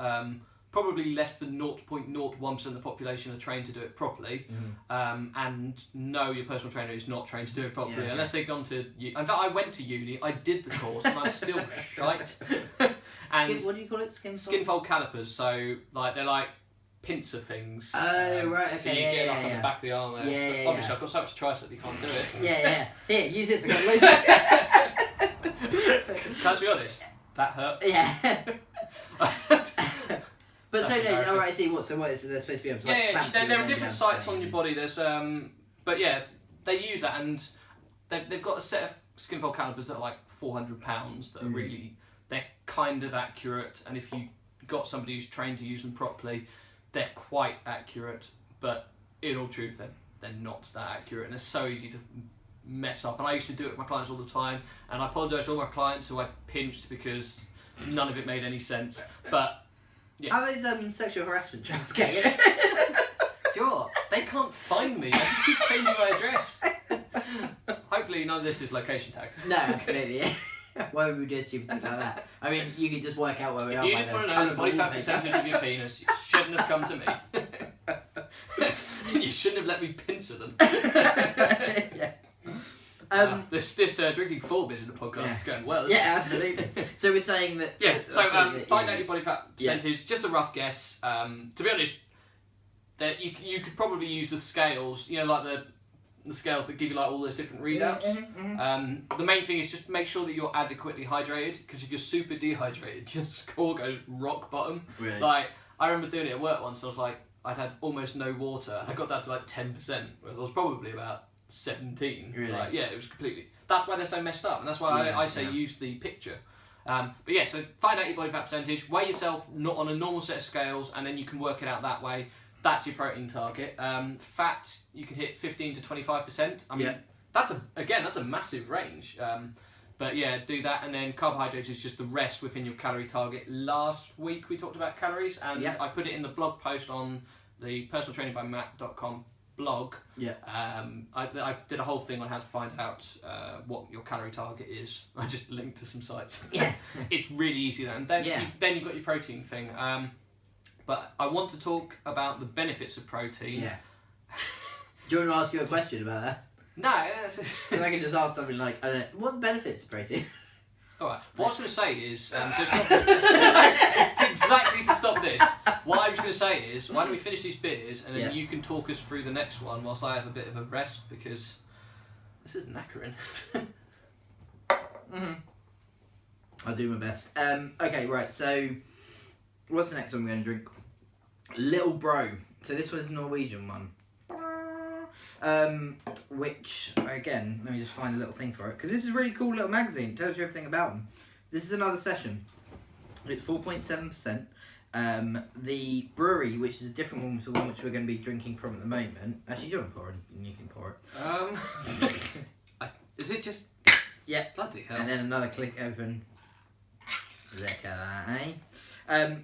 Speaker 2: Probably less than 0.01% of the population are trained to do it properly. And no, your personal trainer is not trained to do it properly unless they've gone to. In fact, I went to uni. I did the course, and I'm still shite. And
Speaker 1: what do you call it? Skin
Speaker 2: fold calipers. So like they're like pincer things.
Speaker 1: Oh, right, okay.
Speaker 2: So you get like on the back of the arm there.
Speaker 1: Yeah,
Speaker 2: Obviously, I've got so much tricep you can't do it.
Speaker 1: Yeah. Here, use this. I got loads.
Speaker 2: Can I be honest? That hurt.
Speaker 1: Yeah. But so,
Speaker 2: That's
Speaker 1: all right, I see what. So, what is they're supposed to be able to like,
Speaker 2: Yeah,
Speaker 1: clamp
Speaker 2: there
Speaker 1: you
Speaker 2: are
Speaker 1: and
Speaker 2: different
Speaker 1: then
Speaker 2: sites
Speaker 1: say-
Speaker 2: on your body. There's but yeah, they use that, and they've got a set of skin fold calipers that are like £400 that are really, they're kind of accurate, and if you got somebody who's trained to use them properly, they're quite accurate. But in all truth, they're not that accurate, and they're so easy to mess up. And I used to do it with my clients all the time, and I apologise to all my clients who I pinched because none of it made any sense. But yeah.
Speaker 1: Are those sexual harassment trials getting it?
Speaker 2: Sure, they can't find me. I just keep changing my address. Hopefully none of this is location tagged.
Speaker 1: No, absolutely. Yeah. Why would we do stupid things like that? I mean, you could just work out where we
Speaker 2: If
Speaker 1: are
Speaker 2: you
Speaker 1: by
Speaker 2: didn't
Speaker 1: the
Speaker 2: want to
Speaker 1: colour
Speaker 2: know the
Speaker 1: of
Speaker 2: body
Speaker 1: the
Speaker 2: fat
Speaker 1: wallpaper.
Speaker 2: percentage of your penis, you shouldn't have come to me. You shouldn't have let me pincer them.
Speaker 1: Yeah.
Speaker 2: This drinking form is in the podcast is going well. Isn't
Speaker 1: Yeah, absolutely. So we're saying that.
Speaker 2: Yeah, so find
Speaker 1: yeah.
Speaker 2: out your body fat percentage, just a rough guess. To be honest, that you could probably use the scales, you know, like the scales that give you like all those different readouts. The main thing is just make sure that you're adequately hydrated, because if you're super dehydrated, your score goes rock bottom.
Speaker 1: Really?
Speaker 2: Like, I remember doing it at work once, I was like, I'd had almost no water, and I got down to like 10%, whereas I was probably about 17.
Speaker 1: Really?
Speaker 2: Like, yeah, it was completely. That's why they're so messed up, and that's why I say
Speaker 1: yeah.
Speaker 2: use the picture. But yeah, so find out your body fat percentage, weigh yourself not on a normal set of scales, and then you can work it out that way. That's your protein target. Fat, you can hit 15 to 25%. I mean, that's a massive range. But yeah, do that, and then carbohydrates is just the rest within your calorie target. Last week we talked about calories, and I put it in the blog post on the personaltrainingbymatt.com blog.
Speaker 1: Yeah.
Speaker 2: I did a whole thing on how to find out what your calorie target is. I just linked to some sites.
Speaker 1: Yeah.
Speaker 2: It's really easy then. Then you've got your protein thing. But I want to talk about the benefits of protein.
Speaker 1: Yeah. Do you want me to ask you a question about that?
Speaker 2: No.
Speaker 1: Because I can just ask something like, I don't know, what are the benefits of protein?
Speaker 2: Alright, what I was going to say is, so stop exactly to stop this, what I was going to say is, why don't we finish these beers, and then you can talk us through the next one whilst I have a bit of a rest, because this is knackering.
Speaker 1: I'll do my best. Okay, right, so what's the next one we're going to drink? Little Bro. So this was a Norwegian one. Which, again, let me just find a little thing for it, because this is a really cool little magazine. It tells you everything about them. This is another session. It's 4.7%. The brewery, which is a different one to the one which we're going to be drinking from at the moment. Actually, you want to pour it, and you can pour it.
Speaker 2: Is it just...
Speaker 1: Yeah.
Speaker 2: Bloody hell.
Speaker 1: And then another click open. Look at that, eh?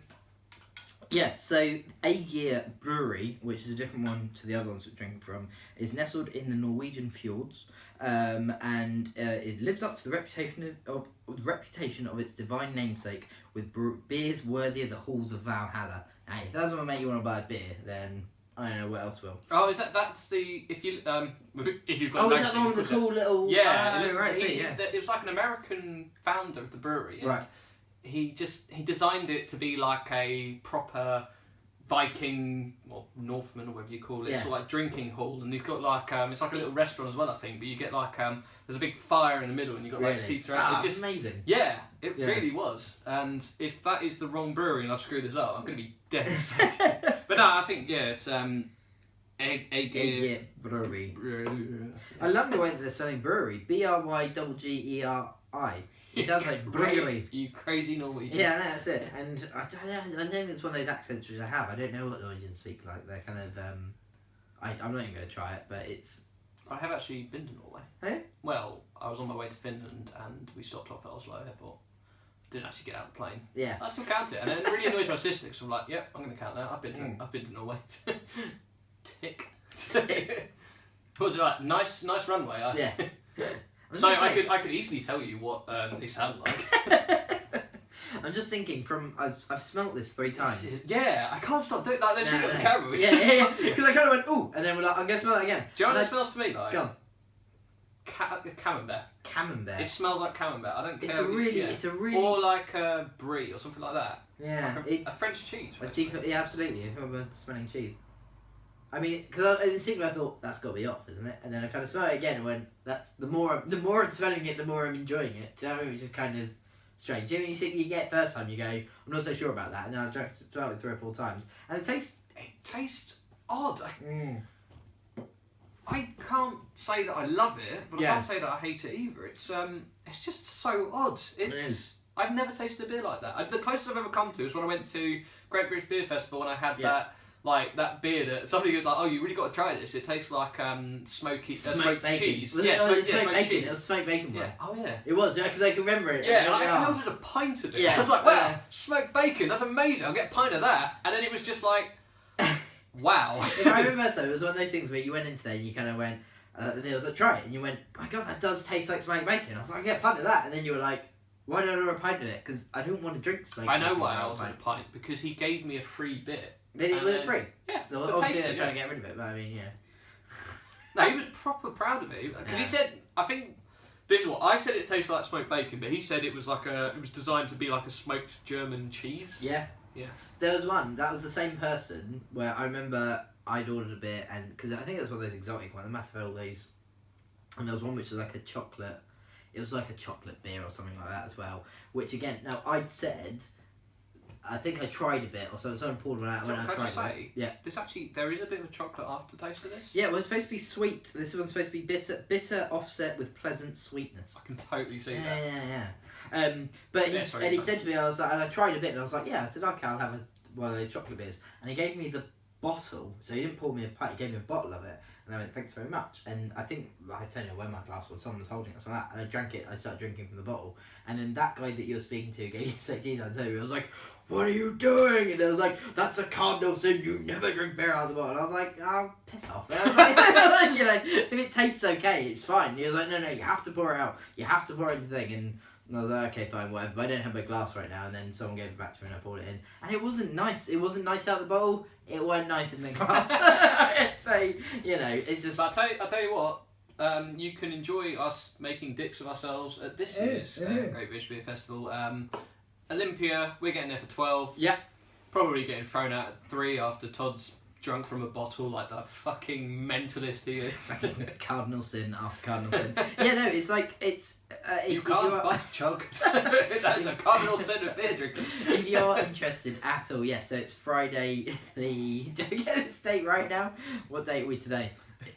Speaker 1: Yeah, so Aegir Brewery, which is a different one to the other ones we're drinking from, is nestled in the Norwegian fjords, and it lives up to the reputation of its divine namesake with beers worthy of the halls of Valhalla. Hey, if that doesn't make you want to buy a beer, then I don't know what else will.
Speaker 2: Oh, that's the if you've got.
Speaker 1: Oh, is that the one with the cool little?
Speaker 2: Yeah,
Speaker 1: right.
Speaker 2: It was like an American founder of the brewery.
Speaker 1: Right.
Speaker 2: He designed it to be like a proper Viking or Northman or whatever you call it, sort of like drinking hall, and you've got like it's like a little restaurant as well, I think. But you get like there's a big fire in the middle, and you've got like seats around. It's just
Speaker 1: amazing.
Speaker 2: Yeah, it really was. And if that is the wrong brewery and I've screwed this up, I'm going to be devastated. But no, I think it's
Speaker 1: Aegir Brewery. I love the way that they're spelling brewery. BRYGGERI. It sounds like brewery.
Speaker 2: You crazy Norwegians.
Speaker 1: Yeah, no, that's it. And I don't know. I think it's one of those accents which I have. I don't know what Norwegians speak like. They're kind of. I'm not even going to try it, but it's.
Speaker 2: I have actually been to Norway.
Speaker 1: Hey?
Speaker 2: Well, I was on my way to Finland and we stopped off at Oslo Airport. didn't actually get out of the plane.
Speaker 1: Yeah.
Speaker 2: I still count it, and it really annoys my sister because I'm like, yep, I'm going to count that. I've been to Norway. Tick. What was it like? Nice runway.
Speaker 1: Yeah.
Speaker 2: So I could easily tell you what they sound like.
Speaker 1: I'm just thinking I've smelt this 3 times.
Speaker 2: Yeah, I can't stop doing that. They've seen it on the camera.
Speaker 1: Yeah. Because I kind of went, ooh, and then we're like, I'm going to smell it again.
Speaker 2: Do you know what it smells to me like?
Speaker 1: Go on.
Speaker 2: Camembert.
Speaker 1: Camembert.
Speaker 2: It smells like camembert. I don't care.
Speaker 1: It's a really.
Speaker 2: Or like a brie or something like that.
Speaker 1: Yeah.
Speaker 2: Like a French cheese.
Speaker 1: Yeah, absolutely. If I'm smelling cheese. I mean, because instinctively I thought that's got to be off, isn't it? And then I kind of smelled it again and went, that's the more I'm smelling it, the more I'm enjoying it. Do you know what I mean? Which is kind of strange. You get it first time, you go, I'm not so sure about that, and then I've smelled it 3 or 4 times, and it tastes
Speaker 2: odd. I can't say that I love it, but I can't say that I hate it either. It's just so odd.
Speaker 1: It is.
Speaker 2: I've never tasted a beer like that. The closest I've ever come to is when I went to Great British Beer Festival and I had that beer that somebody was like, oh, you really got to try this. It tastes like smoked
Speaker 1: bacon.
Speaker 2: cheese.
Speaker 1: Was
Speaker 2: smoked
Speaker 1: bacon.
Speaker 2: cheese.
Speaker 1: It was smoked bacon one.
Speaker 2: Yeah. Oh yeah.
Speaker 1: It was, because I can remember it.
Speaker 2: Yeah, I ordered a pint of it.
Speaker 1: Yeah.
Speaker 2: I was like, wow, smoked bacon, that's amazing. I'll get a pint of that. And then it was just like, wow.
Speaker 1: If I remember so, it was one of those things where you went into there and you kind of went, they was like, try it, and you went, oh my god, that does taste like smoked bacon. I was like, I'll get a pint of that, and then you were like, why don't I order a pint of it? Because I don't want to drink smoked bacon.
Speaker 2: I know why I ordered a pint, because he gave me a free bit.
Speaker 1: Was it free?
Speaker 2: Yeah.
Speaker 1: So obviously they're trying to get rid of it, but I mean, yeah.
Speaker 2: No, he was proper proud of me, because he said, I think, this is what, I said it tasted like smoked bacon, but he said it was designed to be like a smoked German cheese.
Speaker 1: Yeah.
Speaker 2: Yeah.
Speaker 1: There was one, that was the same person, where I remember I'd ordered a bit, and because I think it was one of those exotic ones, they must have had all these, and there was one which was like a chocolate, it was like a chocolate beer or something like that as well, which again, now I'd said, I think I tried a bit, or someone poured one out when I tried it. Yeah.
Speaker 2: There is a bit of a chocolate aftertaste to this.
Speaker 1: Yeah, well, it's supposed to be sweet. This one's supposed to be bitter offset with pleasant sweetness.
Speaker 2: I can totally see that.
Speaker 1: Yeah. But he said to me, I was like, and I tried a bit, and I was like, yeah. I said, okay, I'll have one of those chocolate beers, and he gave me the bottle. So he didn't pour me a pint; he gave me a bottle of it, and I went, thanks very much. And I think I don't know where my glass was. Someone was holding it or something like that, and I drank it. I started drinking from the bottle, and then that guy that you were speaking to gave me so cheese. I told you, I was like, what are you doing? And I was like, that's a cardinal sin, you never drink beer out of the bottle. And I was like, oh, piss off. And I was like, you know, if it tastes okay, it's fine. And he was like, no, you have to pour it out. You have to pour it into the thing. And I was like, okay, fine, whatever. But I don't have my glass right now. And then someone gave it back to me and I poured it in. And it wasn't nice. It wasn't nice out of the bottle. It wasn't nice in the glass. So, you know, it's just...
Speaker 2: But I'll tell you what, you can enjoy us making dicks of ourselves at this year's Great British Beer Festival. Olympia, we're getting there for 12.
Speaker 1: Yeah.
Speaker 2: Probably getting thrown out at 3 after Todd's drunk from a bottle like the fucking mentalist he is.
Speaker 1: Cardinal sin after cardinal sin. Yeah, no, it's like, it's...
Speaker 2: you can't butt chug. That's a cardinal sin of beer drinking.
Speaker 1: If you're interested at all, yeah, so it's Friday the... Do I get this date right now? What date are we today?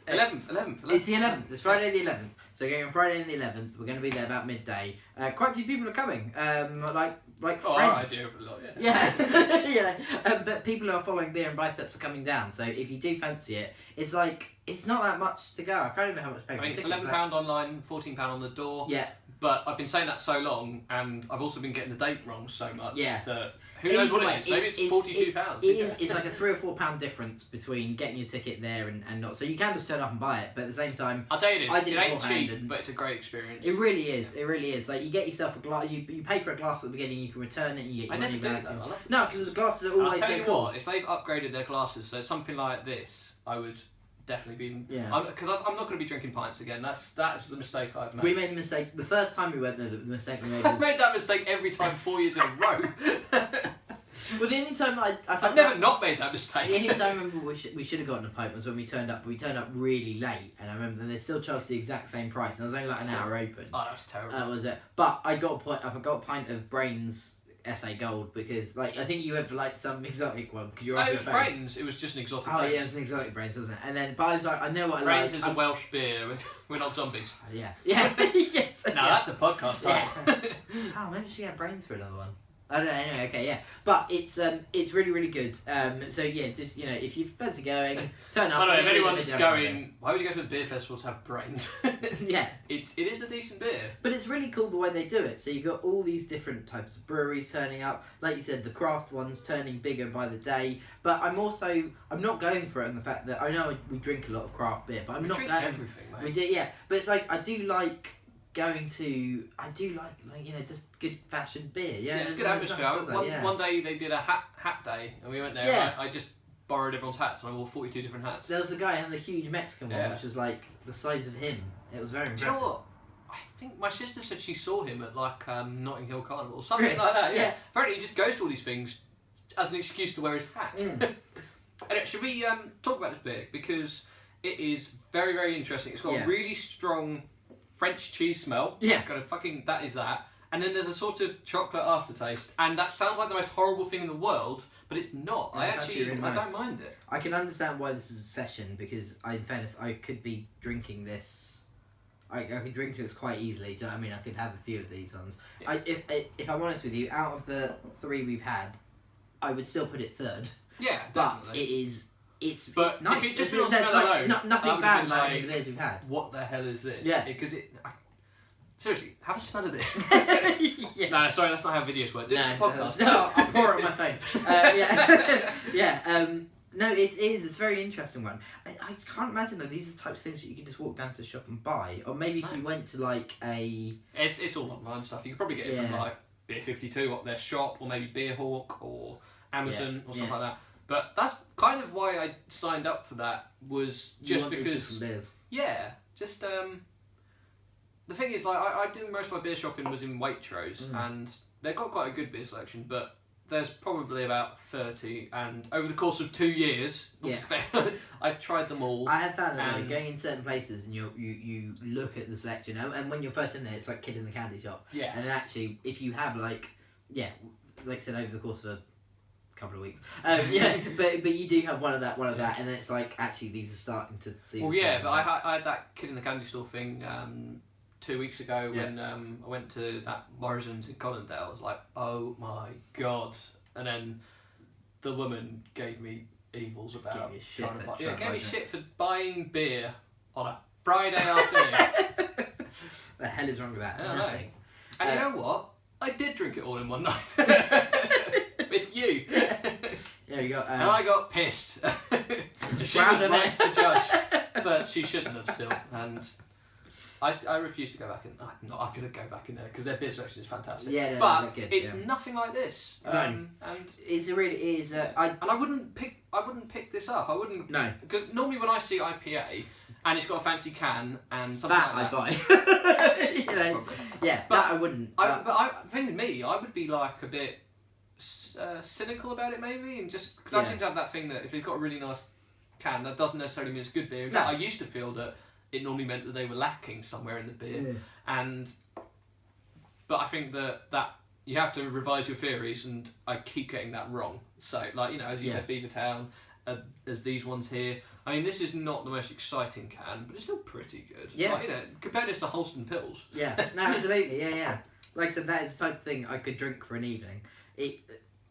Speaker 2: 11th.
Speaker 1: It's the 11th. It's Friday the 11th. So going on Friday the 11th, we're going to be there about midday. Quite a few people are coming. Like friends.
Speaker 2: I do a lot, yeah.
Speaker 1: Yeah. But people who are following Beer and Biceps are coming down. So if you do fancy it, it's like, it's not that much to go. I can't remember how much payment.
Speaker 2: I mean, it's £11 online, £14 on the door.
Speaker 1: Yeah.
Speaker 2: But I've been saying that so long, and I've also been getting the date wrong so much.
Speaker 1: Yeah.
Speaker 2: That who knows what it is? Maybe it's £42.
Speaker 1: It's like a £3 or £4 difference between getting your ticket there and not. So you can just turn up and buy it, but at the same time,
Speaker 2: I'll tell you this, it ain't cheap,
Speaker 1: and
Speaker 2: but it's a great experience.
Speaker 1: It really is. It really is. Like, you get yourself a glass. You pay for a glass at the beginning. You can return it. And you get your money back. No, because the glasses are always
Speaker 2: I'll tell
Speaker 1: so
Speaker 2: you
Speaker 1: cool.
Speaker 2: what, if they've upgraded their glasses, so something like this, I would definitely be.
Speaker 1: Yeah.
Speaker 2: Because I'm not going to be drinking pints again. That's the mistake I've made.
Speaker 1: We made a mistake the first time we went there. The mistake we made was...
Speaker 2: I've made that mistake every time 4 years in a row.
Speaker 1: Well, the only time
Speaker 2: I've never not made that mistake.
Speaker 1: The only time I remember we should have gotten a pint was when we turned up. We turned up really late, and I remember they still charged the exact same price. And it was only like an hour open.
Speaker 2: Oh, that was terrible.
Speaker 1: That was it. But I got a pint of Brains SA Gold because, like, I think you went for like some exotic one because you're off
Speaker 2: it
Speaker 1: your
Speaker 2: was
Speaker 1: face.
Speaker 2: Brains. It was just an exotic.
Speaker 1: Oh
Speaker 2: Brains.
Speaker 1: yeah, it's an exotic Brains, wasn't it? And then, but I was like, I know what I
Speaker 2: Brains
Speaker 1: like.
Speaker 2: is a Welsh beer. We're not zombies.
Speaker 1: Yeah. Yes.
Speaker 2: No, that's a podcast title.
Speaker 1: Oh, maybe we should get Brains for another one. I don't know. Anyway, okay, yeah, but it's really really good. So yeah, just if you fancy going, turn up.
Speaker 2: I know if
Speaker 1: Maybe
Speaker 2: anyone's
Speaker 1: jump
Speaker 2: going, why would you go to a beer festival to have brains?
Speaker 1: Yeah,
Speaker 2: it is a decent beer.
Speaker 1: but it's really cool the way they do it. So you've got all these different types of breweries turning up. Like you said, the craft ones turning bigger by the day. But I'm not going for it on the fact that I know we drink a lot of craft beer, but I'm
Speaker 2: We
Speaker 1: not
Speaker 2: drink
Speaker 1: going.
Speaker 2: everything, mate.
Speaker 1: We do, yeah. But it's like I do like going to. I do like just good fashioned beer. Yeah,
Speaker 2: It's good
Speaker 1: there's
Speaker 2: atmosphere.
Speaker 1: something to that, yeah.
Speaker 2: One day they did a hat day, and we went there.
Speaker 1: Yeah.
Speaker 2: And I just borrowed everyone's hats, and I wore 42 different hats.
Speaker 1: There was the guy having the huge Mexican one,
Speaker 2: Yeah.
Speaker 1: which was like the size of him. It was very
Speaker 2: Do
Speaker 1: impressive.
Speaker 2: you know what? I think my sister said she saw him at like Notting Hill Carnival or something
Speaker 1: Really?
Speaker 2: like that. Yeah.
Speaker 1: Yeah.
Speaker 2: Apparently, he just goes to all these things as an excuse to wear his hat. Anyway, should we talk about this beer, because it is very very interesting. It's got a really strong French cheese smell.
Speaker 1: Yeah.
Speaker 2: That is that. And then there's a sort of chocolate aftertaste, and that sounds like the most horrible thing in the world, but it's not.
Speaker 1: Yeah,
Speaker 2: I
Speaker 1: it's actually really nice.
Speaker 2: I don't mind it.
Speaker 1: I can understand why this is a session, because in fairness, I could be drinking this. I could drink this quite easily. Do you know what I mean? I could have a few of these ones.
Speaker 2: Yeah.
Speaker 1: If I'm honest with you, out of the 3 we've had, I would still put it third.
Speaker 2: Yeah,
Speaker 1: But
Speaker 2: definitely.
Speaker 1: it's
Speaker 2: But
Speaker 1: nice.
Speaker 2: if it just
Speaker 1: It's-
Speaker 2: feels
Speaker 1: there's
Speaker 2: smell
Speaker 1: like,
Speaker 2: alone, I
Speaker 1: nothing
Speaker 2: would
Speaker 1: bad
Speaker 2: have been
Speaker 1: about any
Speaker 2: like-
Speaker 1: of the beers we've had.
Speaker 2: What the hell is this?
Speaker 1: Yeah.
Speaker 2: Because seriously, have a smell of this.
Speaker 1: Yeah.
Speaker 2: No, sorry, that's not how videos work. This is a podcast.
Speaker 1: No, I'll pour it on my phone. Yeah, yeah. No, it's a very interesting one. I can't imagine though. These are the types of things that you can just walk down to the shop and buy, or maybe if you went to like a.
Speaker 2: It's all online stuff. You could probably get it from
Speaker 1: Yeah.
Speaker 2: like Beer 52 up their shop, or maybe Beer Hawk or Amazon or stuff
Speaker 1: Yeah.
Speaker 2: like that. But that's kind of why I signed up for that, was
Speaker 1: You
Speaker 2: just
Speaker 1: wanted
Speaker 2: because.
Speaker 1: some beers.
Speaker 2: Yeah, just the thing is, like, I do most of my beer shopping was in Waitrose, and they've got quite a good beer selection, but there's probably about 30, and over the course of 2 years, I've tried them all.
Speaker 1: I have found that
Speaker 2: And-
Speaker 1: though, going in certain places and you look at the selection, and when you're first in there, it's like Kid in the Candy Shop.
Speaker 2: Yeah.
Speaker 1: And actually, if you have like I said, over the course of a couple of weeks, but you do have one of that, and then it's like actually these are starting to see.
Speaker 2: Well,
Speaker 1: the
Speaker 2: yeah,
Speaker 1: same
Speaker 2: but
Speaker 1: thing.
Speaker 2: I had that Kid in the Candy Store thing 2 weeks ago when I went to that Morrison's in Colindale. I was like, oh my god. And then the woman gave me evils about
Speaker 1: Gave you shit
Speaker 2: trying to
Speaker 1: for
Speaker 2: buy.
Speaker 1: trying
Speaker 2: Yeah,
Speaker 1: to
Speaker 2: gave me
Speaker 1: buy
Speaker 2: shit for buying beer on a Friday afternoon.
Speaker 1: The hell is wrong with that?
Speaker 2: I don't know.
Speaker 1: Nothing.
Speaker 2: And you know what? I did drink it all in one night. With you.
Speaker 1: Yeah, you got.
Speaker 2: And I got pissed. She was right to judge, but she shouldn't have still. And I refuse to go back in. I'm not going to go back in there because their beer selection is fantastic.
Speaker 1: Yeah, no,
Speaker 2: but
Speaker 1: they're good,
Speaker 2: it's
Speaker 1: yeah.
Speaker 2: nothing like this.
Speaker 1: No.
Speaker 2: And
Speaker 1: It really is.
Speaker 2: I wouldn't pick this up. I wouldn't.
Speaker 1: No.
Speaker 2: Because normally when I see IPA and it's got a fancy can and something
Speaker 1: that
Speaker 2: like that,
Speaker 1: I buy. You know,
Speaker 2: Probably.
Speaker 1: yeah,
Speaker 2: But
Speaker 1: that I wouldn't.
Speaker 2: the thing with me, I would be like a bit cynical about it maybe, and just because I
Speaker 1: Yeah.
Speaker 2: seem to have that thing that if it's got a really nice can, that doesn't necessarily mean it's good beer. In
Speaker 1: No.
Speaker 2: fact, I used to feel that it normally meant that they were lacking somewhere in the beer, but I think that you have to revise your theories, and I keep getting that wrong. So, like, as you said, Beavertown, there's these ones here. I mean, this is not the most exciting can, but it's still pretty good.
Speaker 1: Yeah.
Speaker 2: Like, compare this to Holston Pills.
Speaker 1: Yeah, no, absolutely, yeah. Like I said, that is the type of thing I could drink for an evening.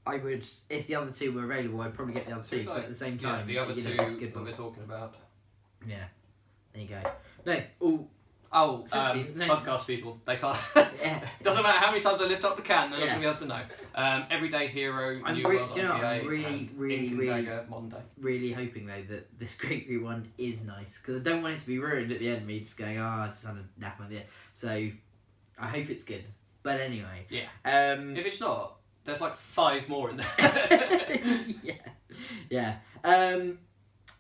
Speaker 1: I would, if the other two were available, I'd probably get the other two, but at the same time,
Speaker 2: the other
Speaker 1: you know,
Speaker 2: two
Speaker 1: it's a good
Speaker 2: that
Speaker 1: one.
Speaker 2: we're talking about.
Speaker 1: Yeah, there you go. No, all
Speaker 2: Oh,
Speaker 1: Seriously, no.
Speaker 2: podcast people, they can't.
Speaker 1: yeah.
Speaker 2: Doesn't matter how many times I lift up the can, they're not
Speaker 1: Yeah.
Speaker 2: going to be able to know. Everyday Hero,
Speaker 1: I'm
Speaker 2: New
Speaker 1: re-
Speaker 2: World
Speaker 1: do you know what,
Speaker 2: IPA,
Speaker 1: I'm really,
Speaker 2: and
Speaker 1: really,
Speaker 2: Ink and
Speaker 1: really-
Speaker 2: Dagger Monday.
Speaker 1: Really hoping though that this grapefruit one is nice, because I don't want it to be ruined at the end. Me just going, I just had a nap on it. So I hope it's good. But anyway,
Speaker 2: Yeah.
Speaker 1: If
Speaker 2: If it's not, there's like 5 more in there.
Speaker 1: yeah.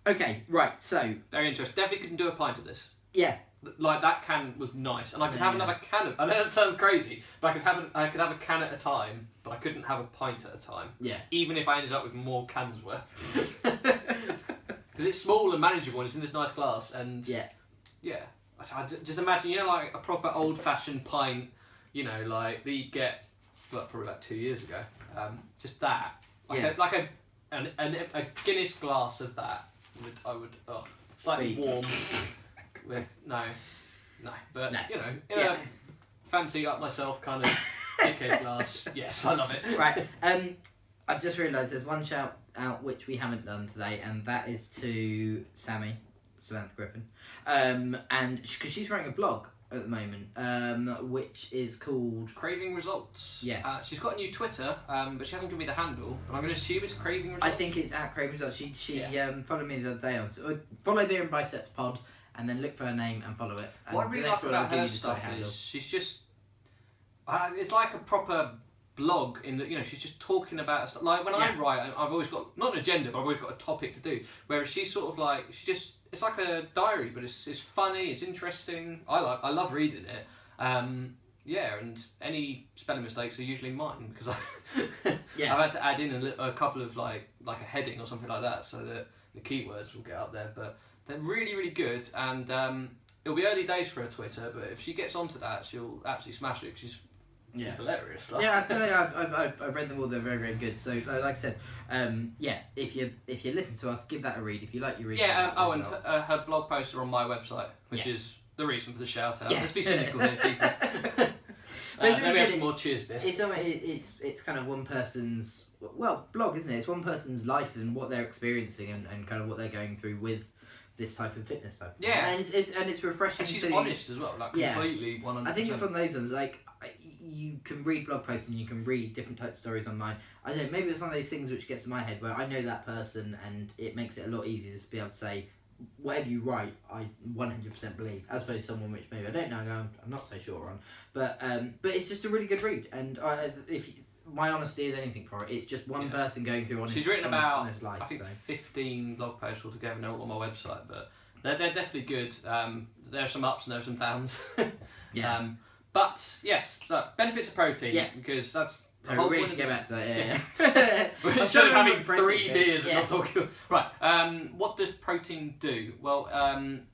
Speaker 1: Okay, right. So
Speaker 2: Very interesting. Definitely couldn't do a pint of this.
Speaker 1: yeah,
Speaker 2: Like, that can was nice, and I could have
Speaker 1: Yeah.
Speaker 2: another can of. I know that sounds crazy, but I could have a can at a time, but I couldn't have a pint at a time.
Speaker 1: yeah,
Speaker 2: Even if I ended up with more cans worth. Because it's small and manageable, and it's in this nice glass, and
Speaker 1: yeah.
Speaker 2: I just imagine, like a proper old-fashioned pint, like that you'd get, probably about 2 years ago. Just that, like a Guinness glass of that. Slightly
Speaker 1: Big.
Speaker 2: warm. With but
Speaker 1: No.
Speaker 2: in
Speaker 1: Yeah.
Speaker 2: a fancy up myself kind of Dickhead glass. Yes, I love it.
Speaker 1: Right. I've just realised there's one shout out which we haven't done today, and that is to Samantha Griffin, and because she's writing a blog at the moment, which is called
Speaker 2: Craving Results.
Speaker 1: Yes.
Speaker 2: She's got a new Twitter, but she hasn't given me the handle. But I'm going to assume it's Craving Results.
Speaker 1: I think it's at Craving Results. She followed me the other day follow me on Biceps Pod, and then look for her name and follow it. And
Speaker 2: what I really like about her stuff is she's just it's like a proper blog in that, you know, she's just talking about stuff. Like when I write, I've always got not an agenda, but I've always got a topic to do. Whereas she's sort of like it's like a diary, but it's funny, it's interesting. I love reading it. And any spelling mistakes are usually mine because I've had to add in a couple of like a heading or something like that so that the keywords will get up there. But they're really, really good, and it'll be early days for her Twitter, but if she gets onto that, she'll absolutely smash it. She's hilarious. Like.
Speaker 1: Yeah, I feel like I've read them all. They're very, very good. So, like I said, if you listen to us, give that a read. If you like your reading.
Speaker 2: Yeah. And her blog posts are on my website, which is the reason for the shout out. Yeah. Let's be cynical here, people. Maybe have some more cheers beer.
Speaker 1: It's kind of one person's blog, isn't it? It's one person's life and what they're experiencing and kind of what they're going through with this type of fitness stuff.
Speaker 2: Yeah,
Speaker 1: and it's refreshing.
Speaker 2: And she's honest as well, like completely 100%.
Speaker 1: I think it's one of those ones like you can read blog posts and you can read different types of stories online. I don't know, maybe it's one of those things which gets in my head where I know that person and it makes it a lot easier to be able to say whatever you write, I 100% believe, as opposed to someone which maybe I don't know, I'm not so sure on. But it's just a really good read, and my honesty is anything for it. It's just one person going through on
Speaker 2: She's written about, I think, 15 blog posts altogether now on my website, but they're definitely good. There are some ups and there are some downs. But yes, benefits of protein, because that's the whole
Speaker 1: really
Speaker 2: point.
Speaker 1: Should go back to that,
Speaker 2: Instead of having 3 beers and not talking. Right, what does protein do? Well,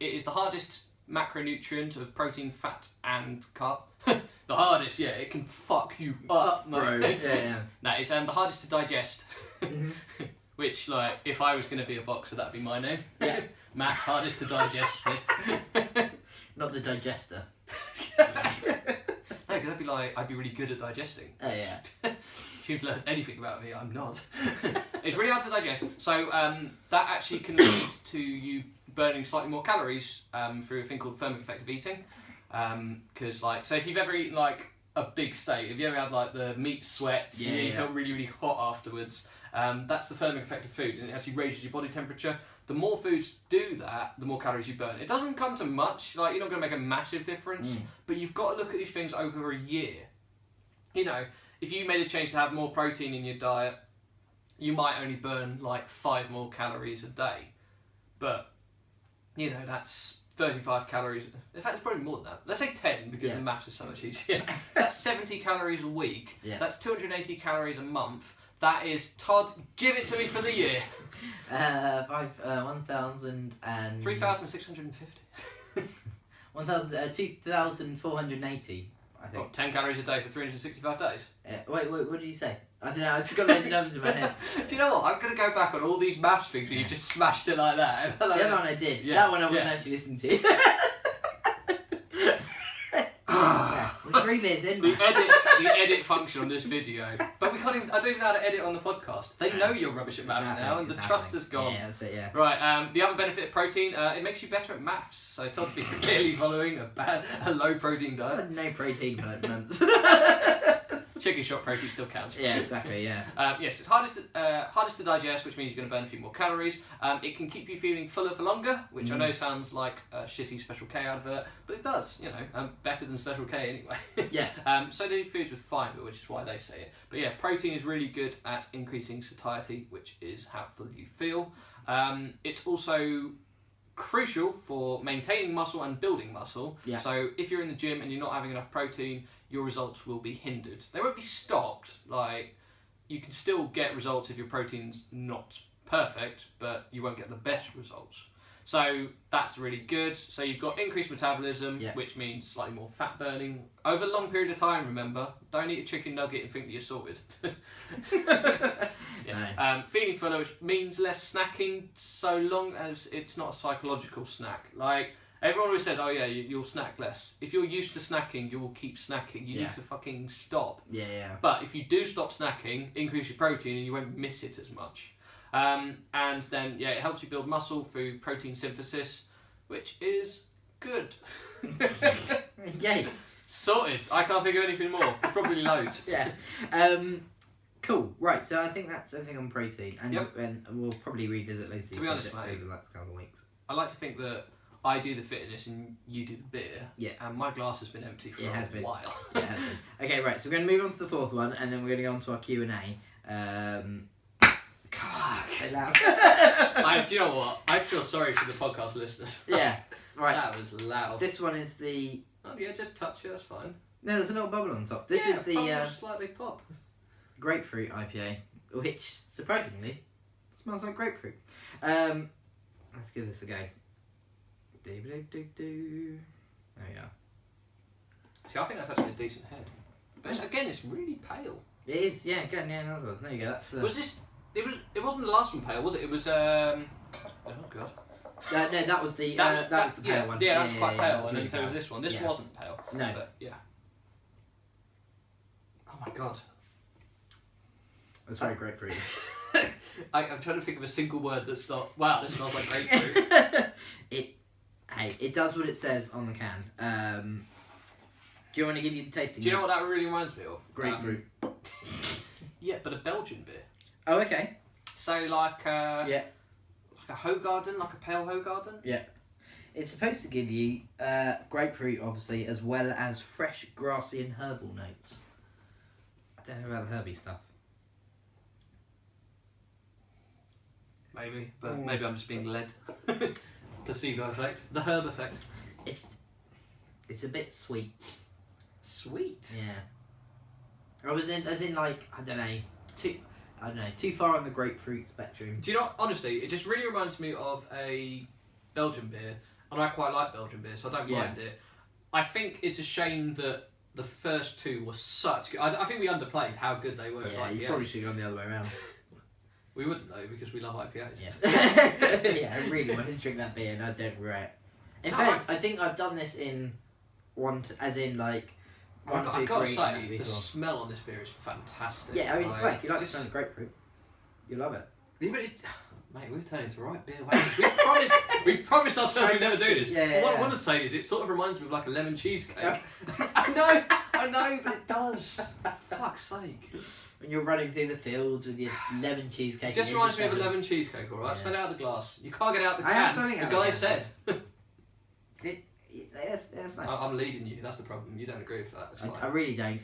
Speaker 2: it is the hardest macronutrient of protein, fat, and carb. The hardest, it can fuck you up,
Speaker 1: bro.
Speaker 2: No, it's the hardest to digest. Which, like, if I was going to be a boxer, that'd be my name.
Speaker 1: Yeah.
Speaker 2: Matt, hardest to digest.
Speaker 1: Not the digester.
Speaker 2: No, because I'd be really good at digesting.
Speaker 1: Oh yeah.
Speaker 2: If you've learned anything about me, I'm not. It's really hard to digest, so that actually can lead to you burning slightly more calories through a thing called thermic effect of eating. Because so if you've ever eaten like a big steak, have you ever had like the meat sweats and you felt really, really hot afterwards? That's the thermic effect of food, and it actually raises your body temperature. The more foods do that, the more calories you burn. It doesn't come to much, like you're not going to make a massive difference, but you've got to look at these things over a year. You know, if you made a change to have more protein in your diet, you might only burn like 5 more calories a day. But, you know, that's 35 calories. In fact, it's probably more than that. Let's say 10 because the maths is so much easier. That's 70 calories a week. Yeah. That's 280 calories a month. That is, Todd, give it to me for the year.
Speaker 1: 1,000 and...
Speaker 2: 3,650.
Speaker 1: 2,480, I think.
Speaker 2: What, 10 calories a day for 365 days?
Speaker 1: Wait, what did you say? I don't know, I just got loads of numbers in my head.
Speaker 2: Do you know what? I'm going to go back on all these maths things where you've just smashed it like that.
Speaker 1: The other one I did. Yeah. That one I wasn't actually listening to. 3 beers in.
Speaker 2: The edit function on this video. But we can't even, I don't even know how to edit on the podcast. They know you're rubbish at maths now, and the trust has gone.
Speaker 1: Yeah, that's it, yeah.
Speaker 2: Right, the other benefit of protein, it makes you better at maths. So Todd's been clearly following a low protein diet.
Speaker 1: No protein for months.
Speaker 2: Chicken shop protein still counts.
Speaker 1: Yeah, exactly, yeah.
Speaker 2: Yes, it's hardest to digest, which means you're going to burn a few more calories. It can keep you feeling fuller for longer, which I know sounds like a shitty Special K advert, but it does, you know, better than Special K anyway.
Speaker 1: Yeah.
Speaker 2: So do foods with fibre, which is why they say it. But yeah, protein is really good at increasing satiety, which is how full you feel. It's also crucial for maintaining muscle and building muscle.
Speaker 1: Yeah.
Speaker 2: So if you're in the gym and you're not having enough protein, your results will be hindered. They won't be stopped. Like, you can still get results if your protein's not perfect, but you won't get the best results. So that's really good. So you've got increased metabolism, which means slightly more fat burning over a long period of time, remember. Don't eat a chicken nugget and think that you're sorted. Feeling fuller, which means less snacking so long as it's not a psychological snack. Like, Everyone always says, oh yeah, you'll snack less. If you're used to snacking, you will keep snacking. You need to fucking stop.
Speaker 1: Yeah.
Speaker 2: But if you do stop snacking, increase your protein and you won't miss it as much. And then, it helps you build muscle through protein synthesis, which is good.
Speaker 1: Yay.
Speaker 2: Sorted. I can't think of anything more. Probably loads.
Speaker 1: Yeah. Cool. Right. So I think that's everything on protein, and we'll probably revisit later.
Speaker 2: To be honest, mate,
Speaker 1: over the next couple of weeks.
Speaker 2: I like to think that I do the fitness and you do the beer.
Speaker 1: Yeah.
Speaker 2: And my glass has been empty for a while.
Speaker 1: Yeah, it has been. Okay, right. So we're going to move on to the fourth one, and then we're going to go on to our Q&A. God, so loud.
Speaker 2: Do you know what? I feel sorry for the podcast listeners.
Speaker 1: Yeah. Right.
Speaker 2: That was loud.
Speaker 1: This one is the...
Speaker 2: Oh yeah, just touch it, that's fine.
Speaker 1: No, there's a little bubble on top. This is the
Speaker 2: slightly pop.
Speaker 1: grapefruit IPA, which, surprisingly, smells like grapefruit. Let's give this a go. There we are.
Speaker 2: See, I think that's actually a decent head. But it's really pale.
Speaker 1: It is, yeah, go on, another one. There you go. That's
Speaker 2: Was this... It wasn't the last one pale, was it? It was, oh god.
Speaker 1: No, that was the that was the pale one.
Speaker 2: Yeah, that was quite pale, and
Speaker 1: really
Speaker 2: then so was this one. This wasn't pale.
Speaker 1: No.
Speaker 2: But, yeah. Oh my god.
Speaker 1: It's very grapefruit.
Speaker 2: I'm trying to think of a single word that's not... Wow, this smells like grapefruit.
Speaker 1: It does what it says on the can. Do you want to give you the tasting?
Speaker 2: Do you know what that really reminds me of?
Speaker 1: Grapefruit.
Speaker 2: Yeah, but a Belgian beer.
Speaker 1: Oh, okay.
Speaker 2: So like
Speaker 1: yeah.
Speaker 2: Like a Hoegaarden, like a pale Hoegaarden?
Speaker 1: Yeah. It's supposed to give you grapefruit, obviously, as well as fresh, grassy and herbal notes. I don't know about the herby stuff.
Speaker 2: Maybe, but maybe I'm just being led. Placebo effect. The herb effect.
Speaker 1: It's a bit sweet.
Speaker 2: Sweet?
Speaker 1: Yeah. As in like, I don't know, too far on the grapefruit spectrum.
Speaker 2: Do you know, honestly, it just really reminds me of a Belgian beer, and I quite like Belgian beer, so I don't mind it. I think it's a shame that the first two were such good... I think we underplayed how good they were.
Speaker 1: Yeah, you probably should have gone the other way around.
Speaker 2: We wouldn't though, because we love IPAs.
Speaker 1: Yeah. Yeah, I really wanted to drink that beer and I don't regret it. In fact, I think I've done this in as in like 1, 2, 3.
Speaker 2: I've got to say, the smell on this beer is fantastic.
Speaker 1: Yeah, I mean, if you like the smell of grapefruit, you love it.
Speaker 2: Yeah, but mate, we're turning to the right beer. We promised ourselves we'd never do this.
Speaker 1: Yeah,
Speaker 2: what I want to say is it sort of reminds me of like a lemon cheesecake. I know, but it does. For fuck's sake.
Speaker 1: When you're running through the fields with your lemon cheesecake.
Speaker 2: It just reminds me of a lemon cheesecake, alright? Smell it out of the glass. You can't get it out the can. The guy said.
Speaker 1: That's nice.
Speaker 2: I'm leading you, that's the problem. You don't agree with that. It's fine.
Speaker 1: I really don't.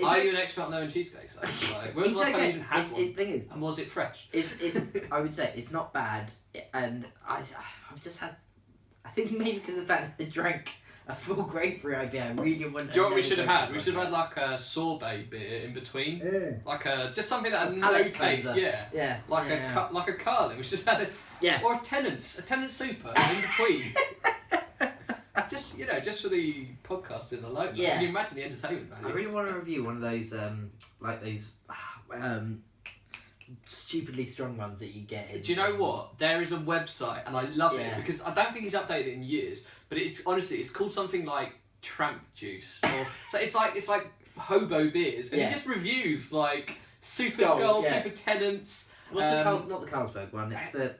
Speaker 2: Are you an expert on lemon cheesecakes though? Like, when was the last time you even had one?
Speaker 1: The thing is,
Speaker 2: and was it fresh?
Speaker 1: It's I would say it's not bad, and I've just had. I think maybe because of the fact that I drank a full grapefruit IPA, I really wouldn't.
Speaker 2: Do you know what we should have had? We should have had like a sorbet beer in between, like just something that had no taste. Yeah. Like a Carling. We should have had or a tenant super in between. Just for the podcasting alone.
Speaker 1: Yeah.
Speaker 2: Can you imagine the entertainment value?
Speaker 1: I really want to review one of those, like those, stupidly strong ones that you get.
Speaker 2: Do you know what? There is a website, and I love it because I don't think he's updated it in years. But it's called something like Tramp Juice, or so it's like hobo beers, and he just reviews like Super Skull, Super Tenants.
Speaker 1: What's not the Carlsberg one? It's the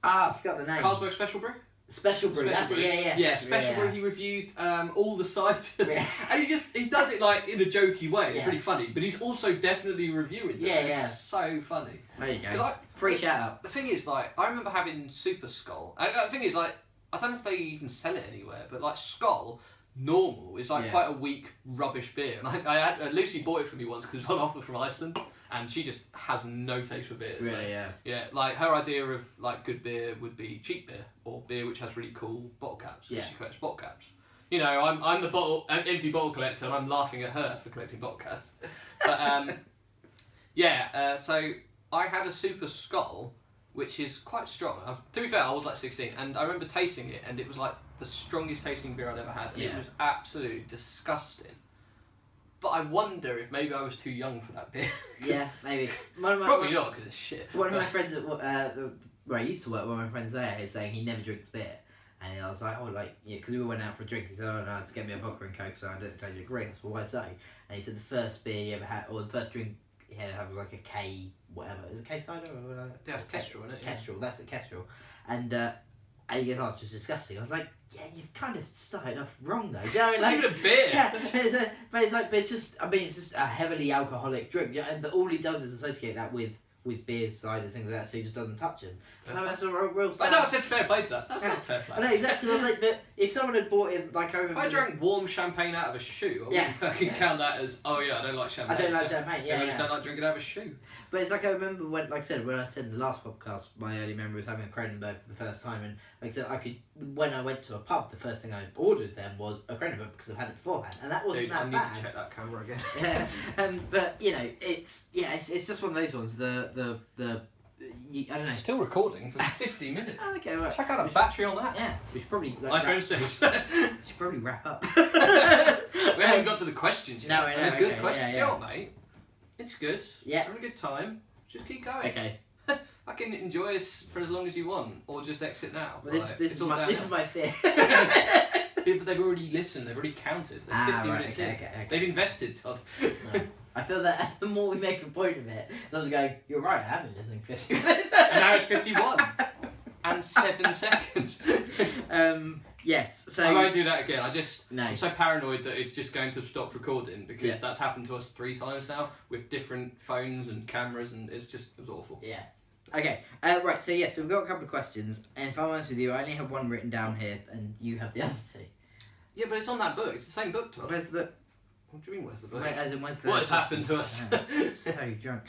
Speaker 1: I forgot the name.
Speaker 2: Carlsberg Special Brew.
Speaker 1: Special Brew, that's it,
Speaker 2: yeah. Special Brew, he reviewed all the sites. And he does it like in a jokey way, it's really funny, but he's also definitely reviewing them. It's so funny.
Speaker 1: There you go. Free shout out.
Speaker 2: The thing is, like, I remember having Super Skull, and the thing is, like, I don't know if they even sell it anywhere, but like Skull, normal, is like quite a weak, rubbish beer. And Lucy bought it for me once because it was on offer from Iceland, and she just has no taste for beer.
Speaker 1: Really,
Speaker 2: so,
Speaker 1: yeah.
Speaker 2: Like her idea of like good beer would be cheap beer or beer which has really cool bottle caps. She collects bottle caps. You know, I'm the empty bottle collector, and I'm laughing at her for collecting bottle caps. But so I had a Super Skull, which is quite strong. To be fair, I was like 16, and I remember tasting it, and it was like the strongest tasting beer I'd ever had, and it was absolutely disgusing. But I wonder if maybe I was too young for that beer.
Speaker 1: Yeah, maybe.
Speaker 2: Probably not, because it's shit.
Speaker 1: One of my friends at where I used to work, one of my friends there is saying he never drinks beer. And I was like, oh, like, yeah, because we went out for a drink. He said, oh, no, just get me a vodka and coke, so I don't drink drinks. Well, what'd I say? And he said the first beer he ever had, or the first drink he had was like a K, whatever. Is it K cider? Or
Speaker 2: Yeah, it's Kestrel, isn't it?
Speaker 1: Kestrel, that's a Kestrel. And he goes, oh, it's just disgusting. I was like, yeah, you've kind of started off wrong, though. Do you know,
Speaker 2: It's
Speaker 1: like,
Speaker 2: not even a beer.
Speaker 1: yeah, but it's just, I mean, it's just a heavily alcoholic drink. Yeah, and all he does is associate that with beers, cider, things like that, so he just doesn't touch them. No, that's a real sad.
Speaker 2: I know, I said fair play to that. That's not fair play.
Speaker 1: I know, exactly. I was like, but if someone had bought him, like, I
Speaker 2: If
Speaker 1: remember...
Speaker 2: I drank warm champagne out of a shoe, I can count that as, oh yeah, I don't like champagne.
Speaker 1: I don't like champagne,
Speaker 2: I just don't like drinking out of a shoe.
Speaker 1: But it's like, I remember when, like I said, when I said in the last podcast, my early memory was having a Kronenberg for the first time, and like I said, when I went to a pub, the first thing I ordered then was a Kronenberg because I've had it beforehand, and that wasn't
Speaker 2: Dude,
Speaker 1: that
Speaker 2: I need
Speaker 1: bad.
Speaker 2: to check that camera again.
Speaker 1: Yeah, but you know, it's just one of those ones. I don't know.
Speaker 2: Still recording for 50 minutes.
Speaker 1: Oh, okay, well,
Speaker 2: Check out a battery on that.
Speaker 1: yeah, we should probably like,
Speaker 2: iPhone 6.
Speaker 1: we should probably wrap up.
Speaker 2: We haven't got to the questions yet.
Speaker 1: No, I know,
Speaker 2: And a good
Speaker 1: okay,
Speaker 2: question.
Speaker 1: yeah,
Speaker 2: Do you know what, mate? It's good.
Speaker 1: Yeah.
Speaker 2: Having a good time. Just keep going.
Speaker 1: Okay,
Speaker 2: I can enjoy this for as long as you want, or just exit now.
Speaker 1: well,
Speaker 2: Like,
Speaker 1: this
Speaker 2: it's all
Speaker 1: is
Speaker 2: downhill.
Speaker 1: my fear.
Speaker 2: People, they've already listened. They've already counted. They're 50 minutes in.
Speaker 1: Okay.
Speaker 2: They've invested, Todd.
Speaker 1: No. I feel that the more we make a point of it, someone's going, you're right, I have been listening 50 minutes.
Speaker 2: And now it's 51 and 7 seconds.
Speaker 1: Yes, so...
Speaker 2: I won't do that again.
Speaker 1: No.
Speaker 2: I'm so paranoid that it's just going to stop recording because
Speaker 1: Yeah.
Speaker 2: that's happened to us 3 times now with different phones and cameras, and it was awful.
Speaker 1: Yeah. Okay, right, so yeah, so we've got a couple of questions, and if I'm honest with you, I only have one written down here, and you have the other 2.
Speaker 2: Yeah, but it's on that book. It's the same book, Todd.
Speaker 1: Where's the book?
Speaker 2: What do you mean, where's the book?
Speaker 1: Wait, as in, where's the...
Speaker 2: What has happened to us?
Speaker 1: Oh, I'm so drunk.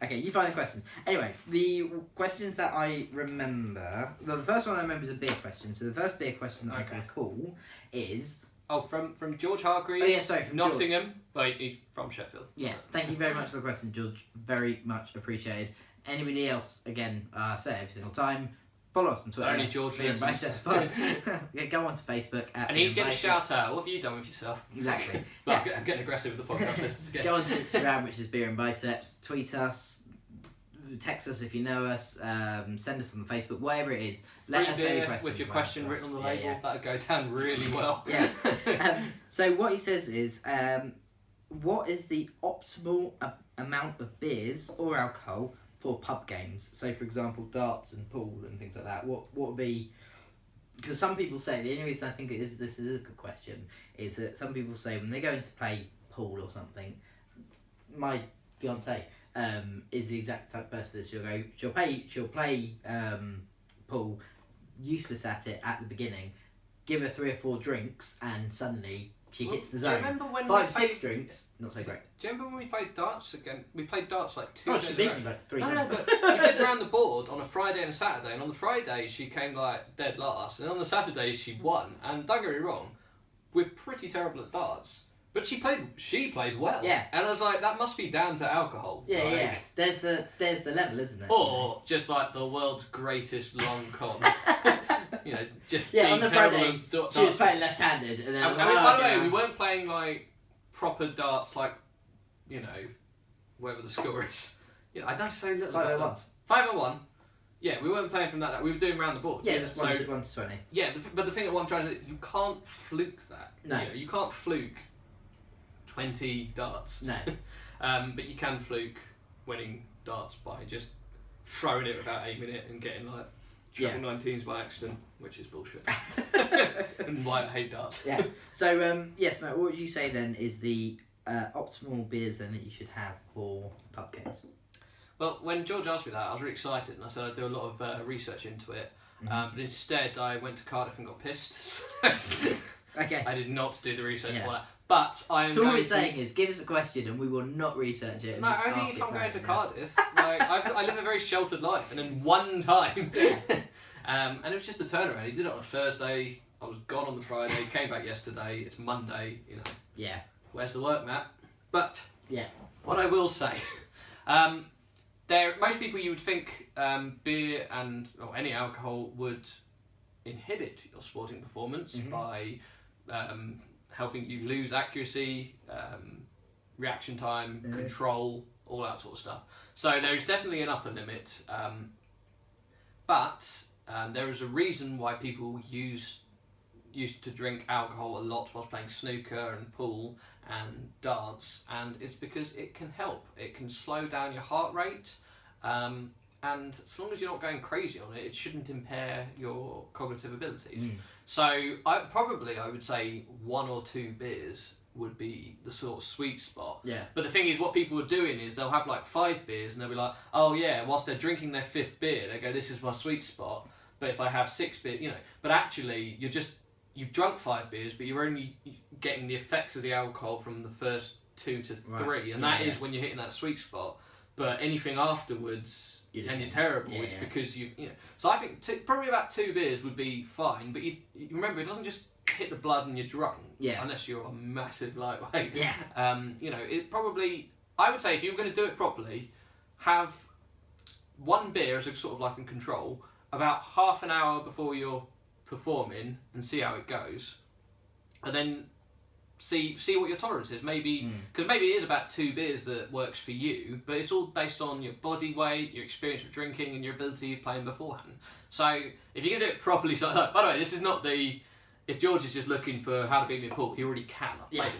Speaker 1: Okay, you find the questions. Anyway, the questions that I remember... Well, the first one I remember is a beer question. So the first beer question that I can
Speaker 2: Okay.
Speaker 1: recall is...
Speaker 2: Oh, from George Hargreaves.
Speaker 1: Oh, yeah, sorry, from George.
Speaker 2: Nottingham. Wait, he's from Sheffield.
Speaker 1: Yes, thank you very much for the question, George. Very much appreciated. Anybody else, again, I say it every single time, follow us on Twitter.
Speaker 2: Only George
Speaker 1: Beer and
Speaker 2: listens.
Speaker 1: Biceps Pod. Yeah, go on to Facebook.
Speaker 2: And he's getting a shout out. What have you done with yourself?
Speaker 1: Exactly.
Speaker 2: Well,
Speaker 1: Yeah.
Speaker 2: I'm getting aggressive with the podcast listeners again.
Speaker 1: Go on to Instagram, which is Beer and Biceps. Tweet us. Text us if you know us. Send us on Facebook. Whatever it is. Let
Speaker 2: Free
Speaker 1: us know your
Speaker 2: beer
Speaker 1: questions.
Speaker 2: with your
Speaker 1: right,
Speaker 2: question
Speaker 1: of
Speaker 2: written on the
Speaker 1: course.
Speaker 2: label.
Speaker 1: Yeah,
Speaker 2: That'd go down really well.
Speaker 1: Yeah. So what he says is, what is the optimal amount of beers or alcohol for pub games? So, for example, darts and pool and things like that. What would be... Because some people say, the only reason I think this is a good question, is that some people say when they go in to play pool or something, my fiance is the exact type of person that she'll play pool, useless at it at the beginning, give her 3 or 4 drinks, and suddenly she hits the
Speaker 2: Do you
Speaker 1: zone.
Speaker 2: remember when
Speaker 1: 5,
Speaker 2: we
Speaker 1: 6
Speaker 2: played-
Speaker 1: drinks, not so great.
Speaker 2: Do you remember when we played darts again? We played darts like 2
Speaker 1: Oh,
Speaker 2: days
Speaker 1: she
Speaker 2: in
Speaker 1: beat
Speaker 2: a row.
Speaker 1: me like 3
Speaker 2: No,
Speaker 1: times.
Speaker 2: but we did round the board on a Friday and a Saturday, and on the Friday she came like dead last, and on the Saturday she won. And don't get me wrong, we're pretty terrible at darts, but she played well.
Speaker 1: Yeah.
Speaker 2: And I was like, that must be down to alcohol.
Speaker 1: Yeah,
Speaker 2: like,
Speaker 1: yeah. There's the level, isn't there?
Speaker 2: Or just like the world's greatest long con. You know, just
Speaker 1: Yeah,
Speaker 2: being
Speaker 1: on the
Speaker 2: terrible
Speaker 1: Friday,
Speaker 2: at darts.
Speaker 1: she was playing left-handed, and then...
Speaker 2: And,
Speaker 1: I
Speaker 2: I
Speaker 1: was
Speaker 2: mean,
Speaker 1: like,
Speaker 2: by the way,
Speaker 1: okay,
Speaker 2: we weren't playing like proper darts, like, you know, whatever the score is. You know, I know so little about
Speaker 1: 501.
Speaker 2: darts. 501. Yeah, we weren't playing from that. We were doing round the board.
Speaker 1: Yeah, just 1
Speaker 2: so,
Speaker 1: to 20.
Speaker 2: yeah, but the thing that what I'm trying to say, you can't fluke that.
Speaker 1: No.
Speaker 2: You know, you can't fluke 20 darts.
Speaker 1: No.
Speaker 2: But you can fluke winning darts by just throwing it without aiming it and getting like triple 19s by accident, which is bullshit. And why I hate darts.
Speaker 1: Yeah. So, yes, Matt, what would you say then is the optimal beers then that you should have for pub games?
Speaker 2: Well, when George asked me that, I was really excited, and I said I'd do a lot of research into it. But instead, I went to Cardiff and got pissed.
Speaker 1: Okay.
Speaker 2: I did not do the research
Speaker 1: Yeah.
Speaker 2: for that. But I am
Speaker 1: So all
Speaker 2: going
Speaker 1: we're
Speaker 2: to...
Speaker 1: saying is, give us a question and we will not research it. And
Speaker 2: No,
Speaker 1: just
Speaker 2: only
Speaker 1: ask
Speaker 2: if
Speaker 1: it
Speaker 2: I'm going to
Speaker 1: randomly.
Speaker 2: Cardiff. Like, I live a very sheltered life, and then one time... and it was just a turnaround. He did it on a Thursday. I was gone on the Friday. Came back yesterday. It's Monday. You know,
Speaker 1: Yeah.
Speaker 2: where's the work, Matt? But
Speaker 1: Yeah.
Speaker 2: what I will say, most people you would think beer and or any alcohol would inhibit your sporting performance by helping you lose accuracy, reaction time, control, all that sort of stuff. So there is definitely an upper limit, but There is a reason why people used to drink alcohol a lot whilst playing snooker and pool and darts, and it's because it can help. It can slow down your heart rate, and as long as you're not going crazy on it, it shouldn't impair your cognitive abilities. So I would say 1 or 2 beers would be the sort of sweet spot.
Speaker 1: Yeah.
Speaker 2: But the thing is, what people are doing is they'll have like 5 beers and they'll be like, oh yeah, whilst they're drinking their 5th beer, they go, this is my sweet spot. But if I have 6 beers, but actually you've drunk 5 beers, but you're only getting the effects of the alcohol from the first 2 to 3, right. And that is when you're hitting that sweet spot. But anything afterwards, you're terrible, it's because So I think probably about 2 beers would be fine, but you remember, it doesn't just hit the blood and you're drunk, unless you're a massive lightweight. It probably, I would say, if you were going to do it properly, have 1 beer as a sort of like in control, about half an hour before you're performing, and see how it goes, and then see what your tolerance is. Maybe because maybe it is about 2 beers that works for you, but it's all based on your body weight, your experience with drinking, and your ability of playing beforehand. So if you're gonna do it properly, so by the way, this is not the. If George is just looking for how to beat me at pool, he already can. But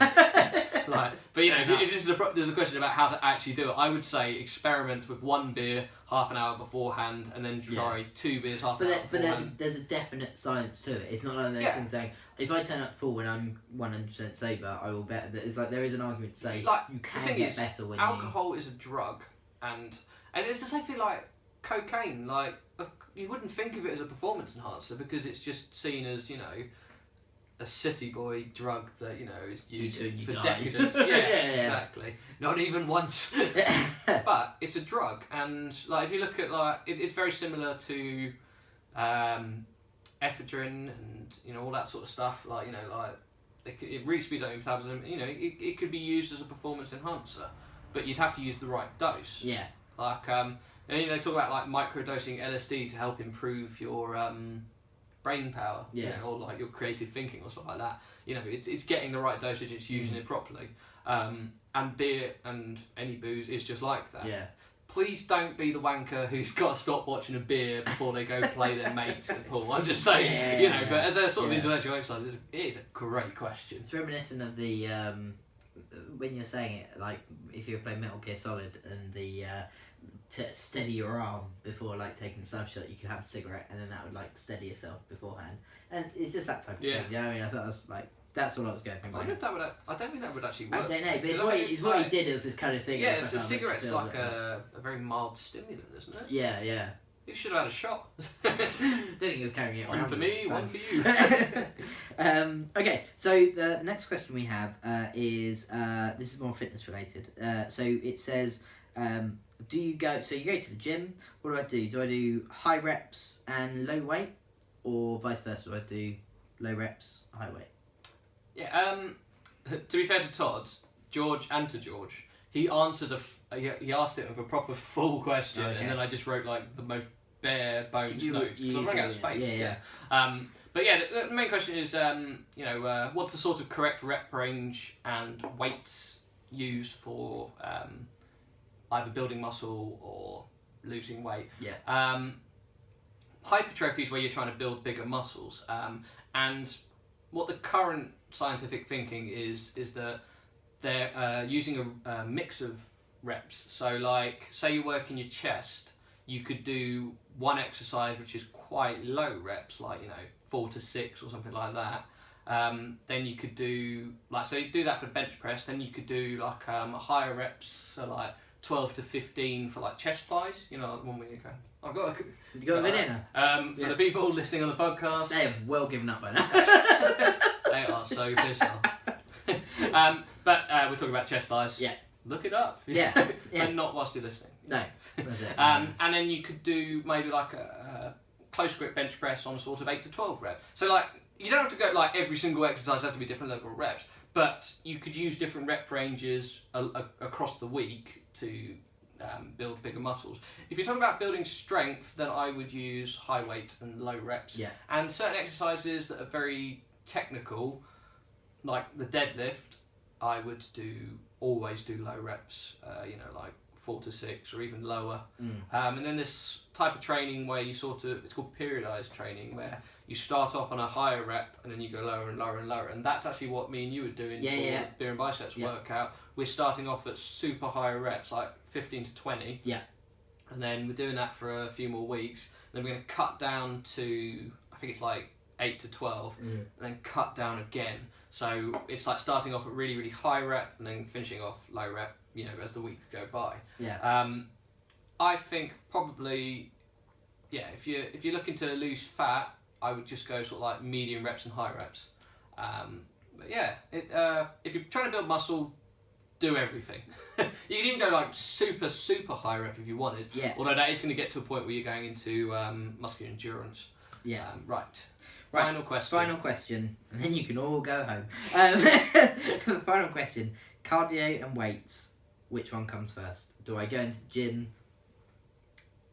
Speaker 2: if there's a question about how to actually do it, I would say experiment with 1 beer half an hour beforehand, and then try 2 beers half an hour beforehand.
Speaker 1: But there's a definite science to it. It's not like those things saying, if I turn up to pool when I'm 100% sober, I will bet that it's like there is an argument to say you can get better when
Speaker 2: alcohol is a drug, and it's the same thing like cocaine. Like you wouldn't think of it as a performance enhancer because it's just seen as a city boy drug that is used for decadence. Exactly. Not even once. But it's a drug, and like if you look at it's very similar to ephedrine and all that sort of stuff. It really speeds up your metabolism. It could be used as a performance enhancer, but you'd have to use the right dose.
Speaker 1: Yeah.
Speaker 2: They talk about like microdosing LSD to help improve your brain power, or like your creative thinking or stuff like that. It's getting the right dosage, it's using it properly. And beer and any booze is just like that.
Speaker 1: Yeah.
Speaker 2: Please don't be the wanker who's got to stop watching a beer before they go play their mates at the pool. I'm just saying, but as a sort of intellectual exercise, it is a great question.
Speaker 1: It's reminiscent of the, when you're saying it, like if you're playing Metal Gear Solid and the, to steady your arm before like taking the sniper shot, you could have a cigarette and then that would like steady yourself beforehand, and it's just that type of thing. I mean, I thought that's what I was going to think.
Speaker 2: I don't think that would actually work.
Speaker 1: I don't know, but it's what he did. It was this kind of thing.
Speaker 2: Yeah, a cigarette's like a very mild stimulant, isn't it?
Speaker 1: Yeah.
Speaker 2: You should have had a shot.
Speaker 1: Don't think he was carrying it around.
Speaker 2: One for me, one for you.
Speaker 1: Okay, so the next question we have is this is more fitness related. So it says, do you go to the gym? What do? Do I do high reps and low weight, or vice versa? Do I do low reps, high weight?
Speaker 2: Yeah. To be fair to Todd, George, he answered he asked it with a proper full question, and then I just wrote like the most bare bones notes because I was running out of space.
Speaker 1: Yeah.
Speaker 2: But yeah, the main question is, what's the sort of correct rep range and weights used for either building muscle or losing weight?
Speaker 1: Yeah.
Speaker 2: Hypertrophy is where you're trying to build bigger muscles, and what the current scientific thinking is that they're using a mix of reps. So like, say you're working your chest, you could do one exercise which is quite low reps, like 4 to 6 or something like that. Then you could do so you do that for bench press. Then you could do like higher reps, so like 12 to 15 for like chest flies. One where you go.
Speaker 1: You got a banana.
Speaker 2: For the people listening on the podcast,
Speaker 1: they have well given up by now.
Speaker 2: They are so pissed off. But we're talking about chest flies.
Speaker 1: Yeah.
Speaker 2: Look it up.
Speaker 1: Yeah.
Speaker 2: And not whilst you're listening.
Speaker 1: No, that's it.
Speaker 2: And then you could do maybe like a close grip bench press on a sort of 8 to 12 rep. So like, you don't have to go like every single exercise has to be different level of reps, but you could use different rep ranges across the week to build bigger muscles. If you're talking about building strength, then I would use high weight and low reps.
Speaker 1: Yeah.
Speaker 2: And certain exercises that are very technical, like the deadlift, I would always do low reps, like 4 to 6 or even lower. And then this type of training where you sort of, it's called periodized training, where you start off on a higher rep and then you go lower and lower and lower. And that's actually what me and you were doing for the beer and biceps workout. We're starting off at super high reps, like 15 to 20.
Speaker 1: Yeah.
Speaker 2: And then we're doing that for a few more weeks. Then we're going to cut down to, I think it's like 8 to 12, and then cut down again. So it's like starting off at really, really high rep and then finishing off low rep, you know, as the weeks go by.
Speaker 1: Yeah.
Speaker 2: I think probably, if you're looking to lose fat, I would just go sort of like medium reps and high reps. But yeah, if you're trying to build muscle, do everything. You can even go like super, super high rep if you wanted.
Speaker 1: Yeah.
Speaker 2: Although that is going to get to a point where you're going into muscular endurance.
Speaker 1: Yeah.
Speaker 2: Right.
Speaker 1: Final question, and then you can all go home. The final question: cardio and weights. Which one comes first? Do I go into the gym,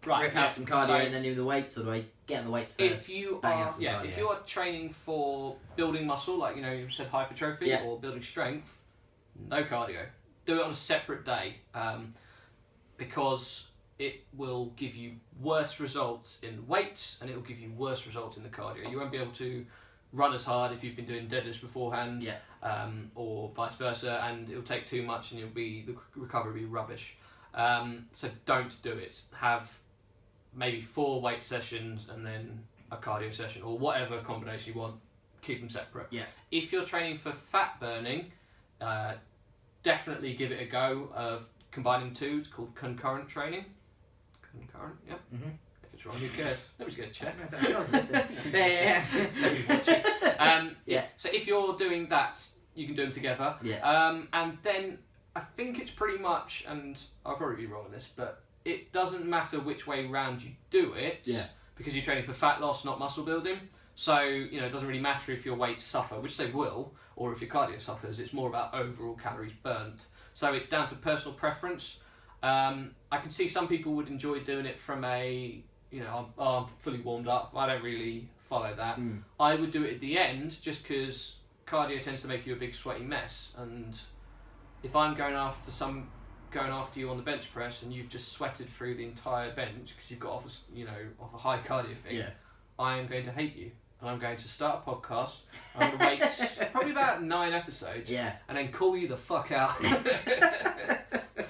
Speaker 1: rip out some cardio, and then do the weights, or do I get on the weights first?
Speaker 2: If you are training for building muscle, like you said hypertrophy or building strength, no cardio. Do it on a separate day, because it will give you worse results in weights and it will give you worse results in the cardio. You won't be able to run as hard if you've been doing deadlifts beforehand, or vice versa, and it'll take too much and the recovery will be rubbish. So don't do it. Have maybe 4 weight sessions and then a cardio session, or whatever combination you want. Keep them separate. Yeah. If you're training for fat burning, definitely give it a go of combining 2. It's called concurrent training. Concurrent, yep. Mm-hmm. If it's wrong, who cares? Nobody's going to check. Nobody's watching. So if you're doing that, you can do them together. Yeah. And then I think it's pretty much, and I'll probably be wrong on this, but it doesn't matter which way round you do it. Yeah. Because you're training for fat loss, not muscle building. So, it doesn't really matter if your weights suffer, which they will, or if your cardio suffers. It's more about overall calories burnt. So it's down to personal preference. I can see some people would enjoy doing it from I'm fully warmed up. I don't really follow that. I would do it at the end just because cardio tends to make you a big sweaty mess. And if I'm going after you on the bench press and you've just sweated through the entire bench because you've got off a high cardio thing, I am going to hate you. And I'm going to start a podcast. I'm going to wait probably about 9 episodes. Yeah. And then call you the fuck out.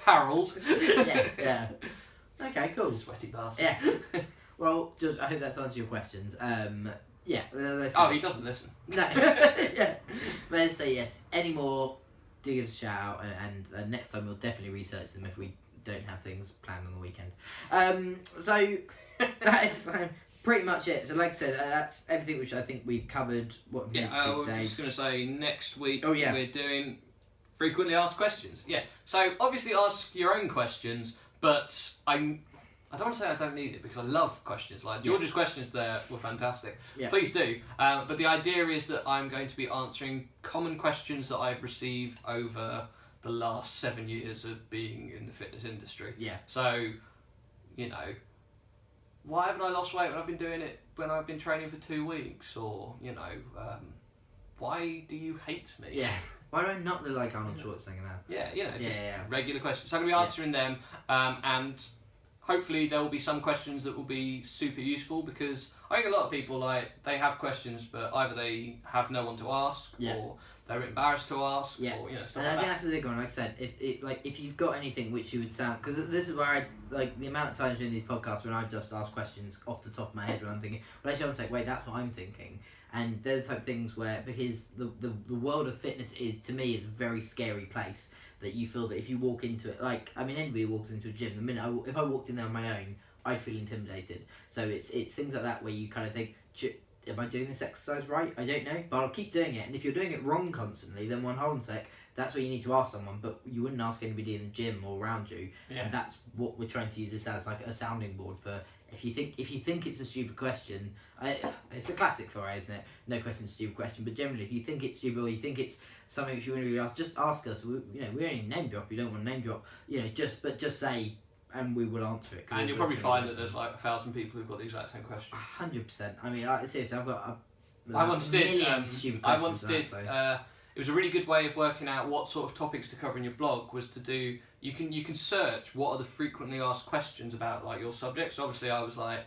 Speaker 2: Harold.
Speaker 1: Yeah. Okay, cool.
Speaker 2: Sweaty bastard.
Speaker 1: Yeah. Well, I hope that's answered your questions. Yeah.
Speaker 2: He doesn't listen.
Speaker 1: No. Yeah. But let's say yes. Any more, do give us a shout out. And next time we'll definitely research them if we don't have things planned on the weekend. So that is pretty much it. So like I said, that's everything which I think we've covered. What we need to do today.
Speaker 2: I was just going to say next week we're doing frequently asked questions. Yeah. So obviously ask your own questions, but I don't want to say I don't need it because I love questions. Like George's questions there were fantastic. Yeah. Please do. But the idea is that I'm going to be answering common questions that I've received over the last 7 years of being in the fitness industry. Yeah. So, why haven't I lost weight when I've been doing it when I've been training for 2 weeks? Or, why do you hate me?
Speaker 1: Yeah. Why do I not look like Arnold Schwarzenegger now?
Speaker 2: Yeah, just regular questions. So I'm going to be answering them, and hopefully there will be some questions that will be super useful, because I think a lot of people, they have questions, but either they have no one to ask, or they're embarrassed to ask, or, stuff
Speaker 1: and
Speaker 2: like
Speaker 1: that. I think that's the big one. Like I said, if you've got anything which you would sound... Because this is where the amount of times during these podcasts when I've just asked questions off the top of my head when I'm thinking, well, actually I want to say, wait, that's what I'm thinking. And they're the type of things where, because the world of fitness to me is a very scary place, that you feel that if you walk into it, anybody walks into a gym, the minute if I walked in there on my own, I'd feel intimidated. So it's things like that where you kind of think, am I doing this exercise right? I don't know, but I'll keep doing it. And if you're doing it wrong constantly, then hold on a sec, that's where you need to ask someone, but you wouldn't ask anybody in the gym or around you. Yeah. And that's what we're trying to use this as, like a sounding board for. If you think it's a stupid question, it's a classic for us, isn't it? No question's a stupid question. But generally, if you think it's stupid or you think it's something which you want to really ask, just ask us. We don't even name drop. You don't want to name drop. Just say, and we will answer it.
Speaker 2: And you'll probably find that there's 1,000 people who've got the exact same question.
Speaker 1: 100%. I mean, seriously, I've got
Speaker 2: I once did.
Speaker 1: Stupid questions.
Speaker 2: It it was a really good way of working out what sort of topics to cover in your blog. Was to do you can search what are the frequently asked questions about like your subject. So obviously I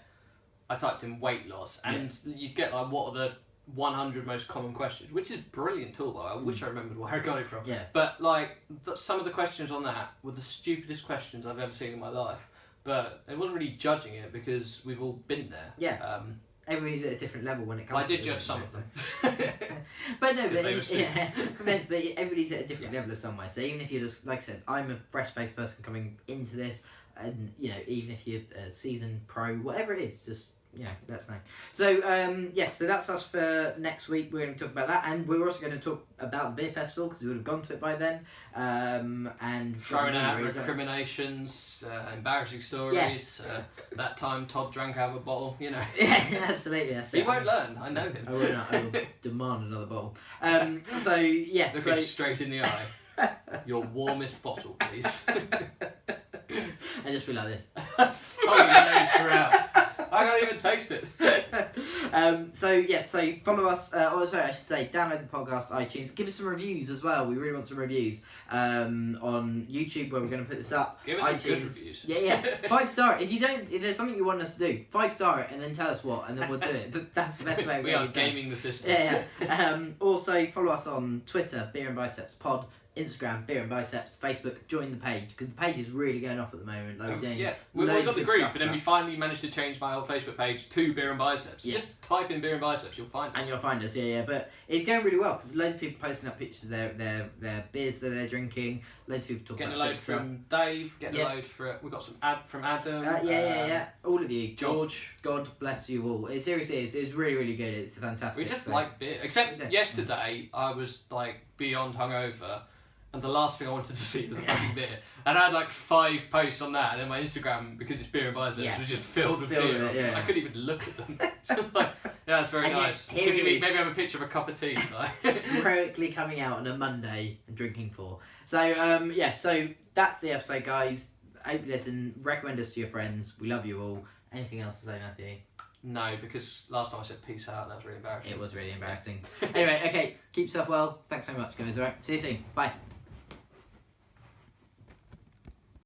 Speaker 2: typed in weight loss, and you'd get like what are the 100 most common questions, which is a brilliant tool. I wish I remembered where I got it from.
Speaker 1: Yeah.
Speaker 2: But like some of the questions on that were the stupidest questions I've ever seen in my life. But it wasn't really judging it because we've all been there.
Speaker 1: Yeah. Everybody's at a different level when it comes.
Speaker 2: I
Speaker 1: to
Speaker 2: did judge some of them.
Speaker 1: But no, but everybody's at a different level of somewhere. So even if you're just, like I said, I'm a fresh-faced person coming into this, and you know, even if you're a seasoned pro, whatever it is, just let us know. So so that's us for next week. We're going to talk about that, and we're also going to talk about the beer festival because we would have gone to it by then. And
Speaker 2: throwing out recriminations, embarrassing stories. That time Todd drank out of a bottle. Yeah,
Speaker 1: absolutely. That's
Speaker 2: he won't learn. I know him.
Speaker 1: I will demand another bottle. So yeah,
Speaker 2: look him straight in the eye. Your warmest bottle, please.
Speaker 1: And just be like this.
Speaker 2: Oh, your nose throughout. I can't even taste it.
Speaker 1: So follow us. I should say, download the podcast, iTunes. Give us some reviews as well. We really want some reviews on YouTube, where we're going to put this up.
Speaker 2: Give us some good reviews.
Speaker 1: Yeah. 5-star. If there's something you want us to do, 5-star it and then tell us what, and then we'll do it. That's the best way.
Speaker 2: We are gaming the system.
Speaker 1: Yeah. Also follow us on Twitter, Beer and Biceps Pod. Instagram, Beer and Biceps, Facebook, join the page, because the page is really going off at the moment.
Speaker 2: We've got the group, and then we finally managed to change my old Facebook page to Beer and Biceps. Yeah. Just type in Beer and Biceps, you'll find us.
Speaker 1: And you'll find us, but it's going really well, because loads of people posting up pictures of their beers that they're drinking, loads of people talking about
Speaker 2: getting a load from Dave, getting a load we've got some from Adam.
Speaker 1: All of you.
Speaker 2: George.
Speaker 1: God bless you all. It seriously is. It's really, really good. It's fantastic.
Speaker 2: We just like beer. Except yesterday, I was like beyond hungover. And the last thing I wanted to see was a fucking beer. And I had like 5 posts on that, and then my Instagram, because it's Beer and Biceps, was just filled with beer. I couldn't even look at them. That's very nice. Maybe have a picture of a cup of tea.
Speaker 1: Heroically coming out on a Monday and drinking 4. So, so that's the episode, guys. Hope you listen. Recommend us to your friends. We love you all. Anything else to say, Matthew?
Speaker 2: No, because last time I said peace out, that was really embarrassing.
Speaker 1: It was really embarrassing. Anyway, okay, keep yourself well. Thanks so much, guys. All right, see you soon. Bye.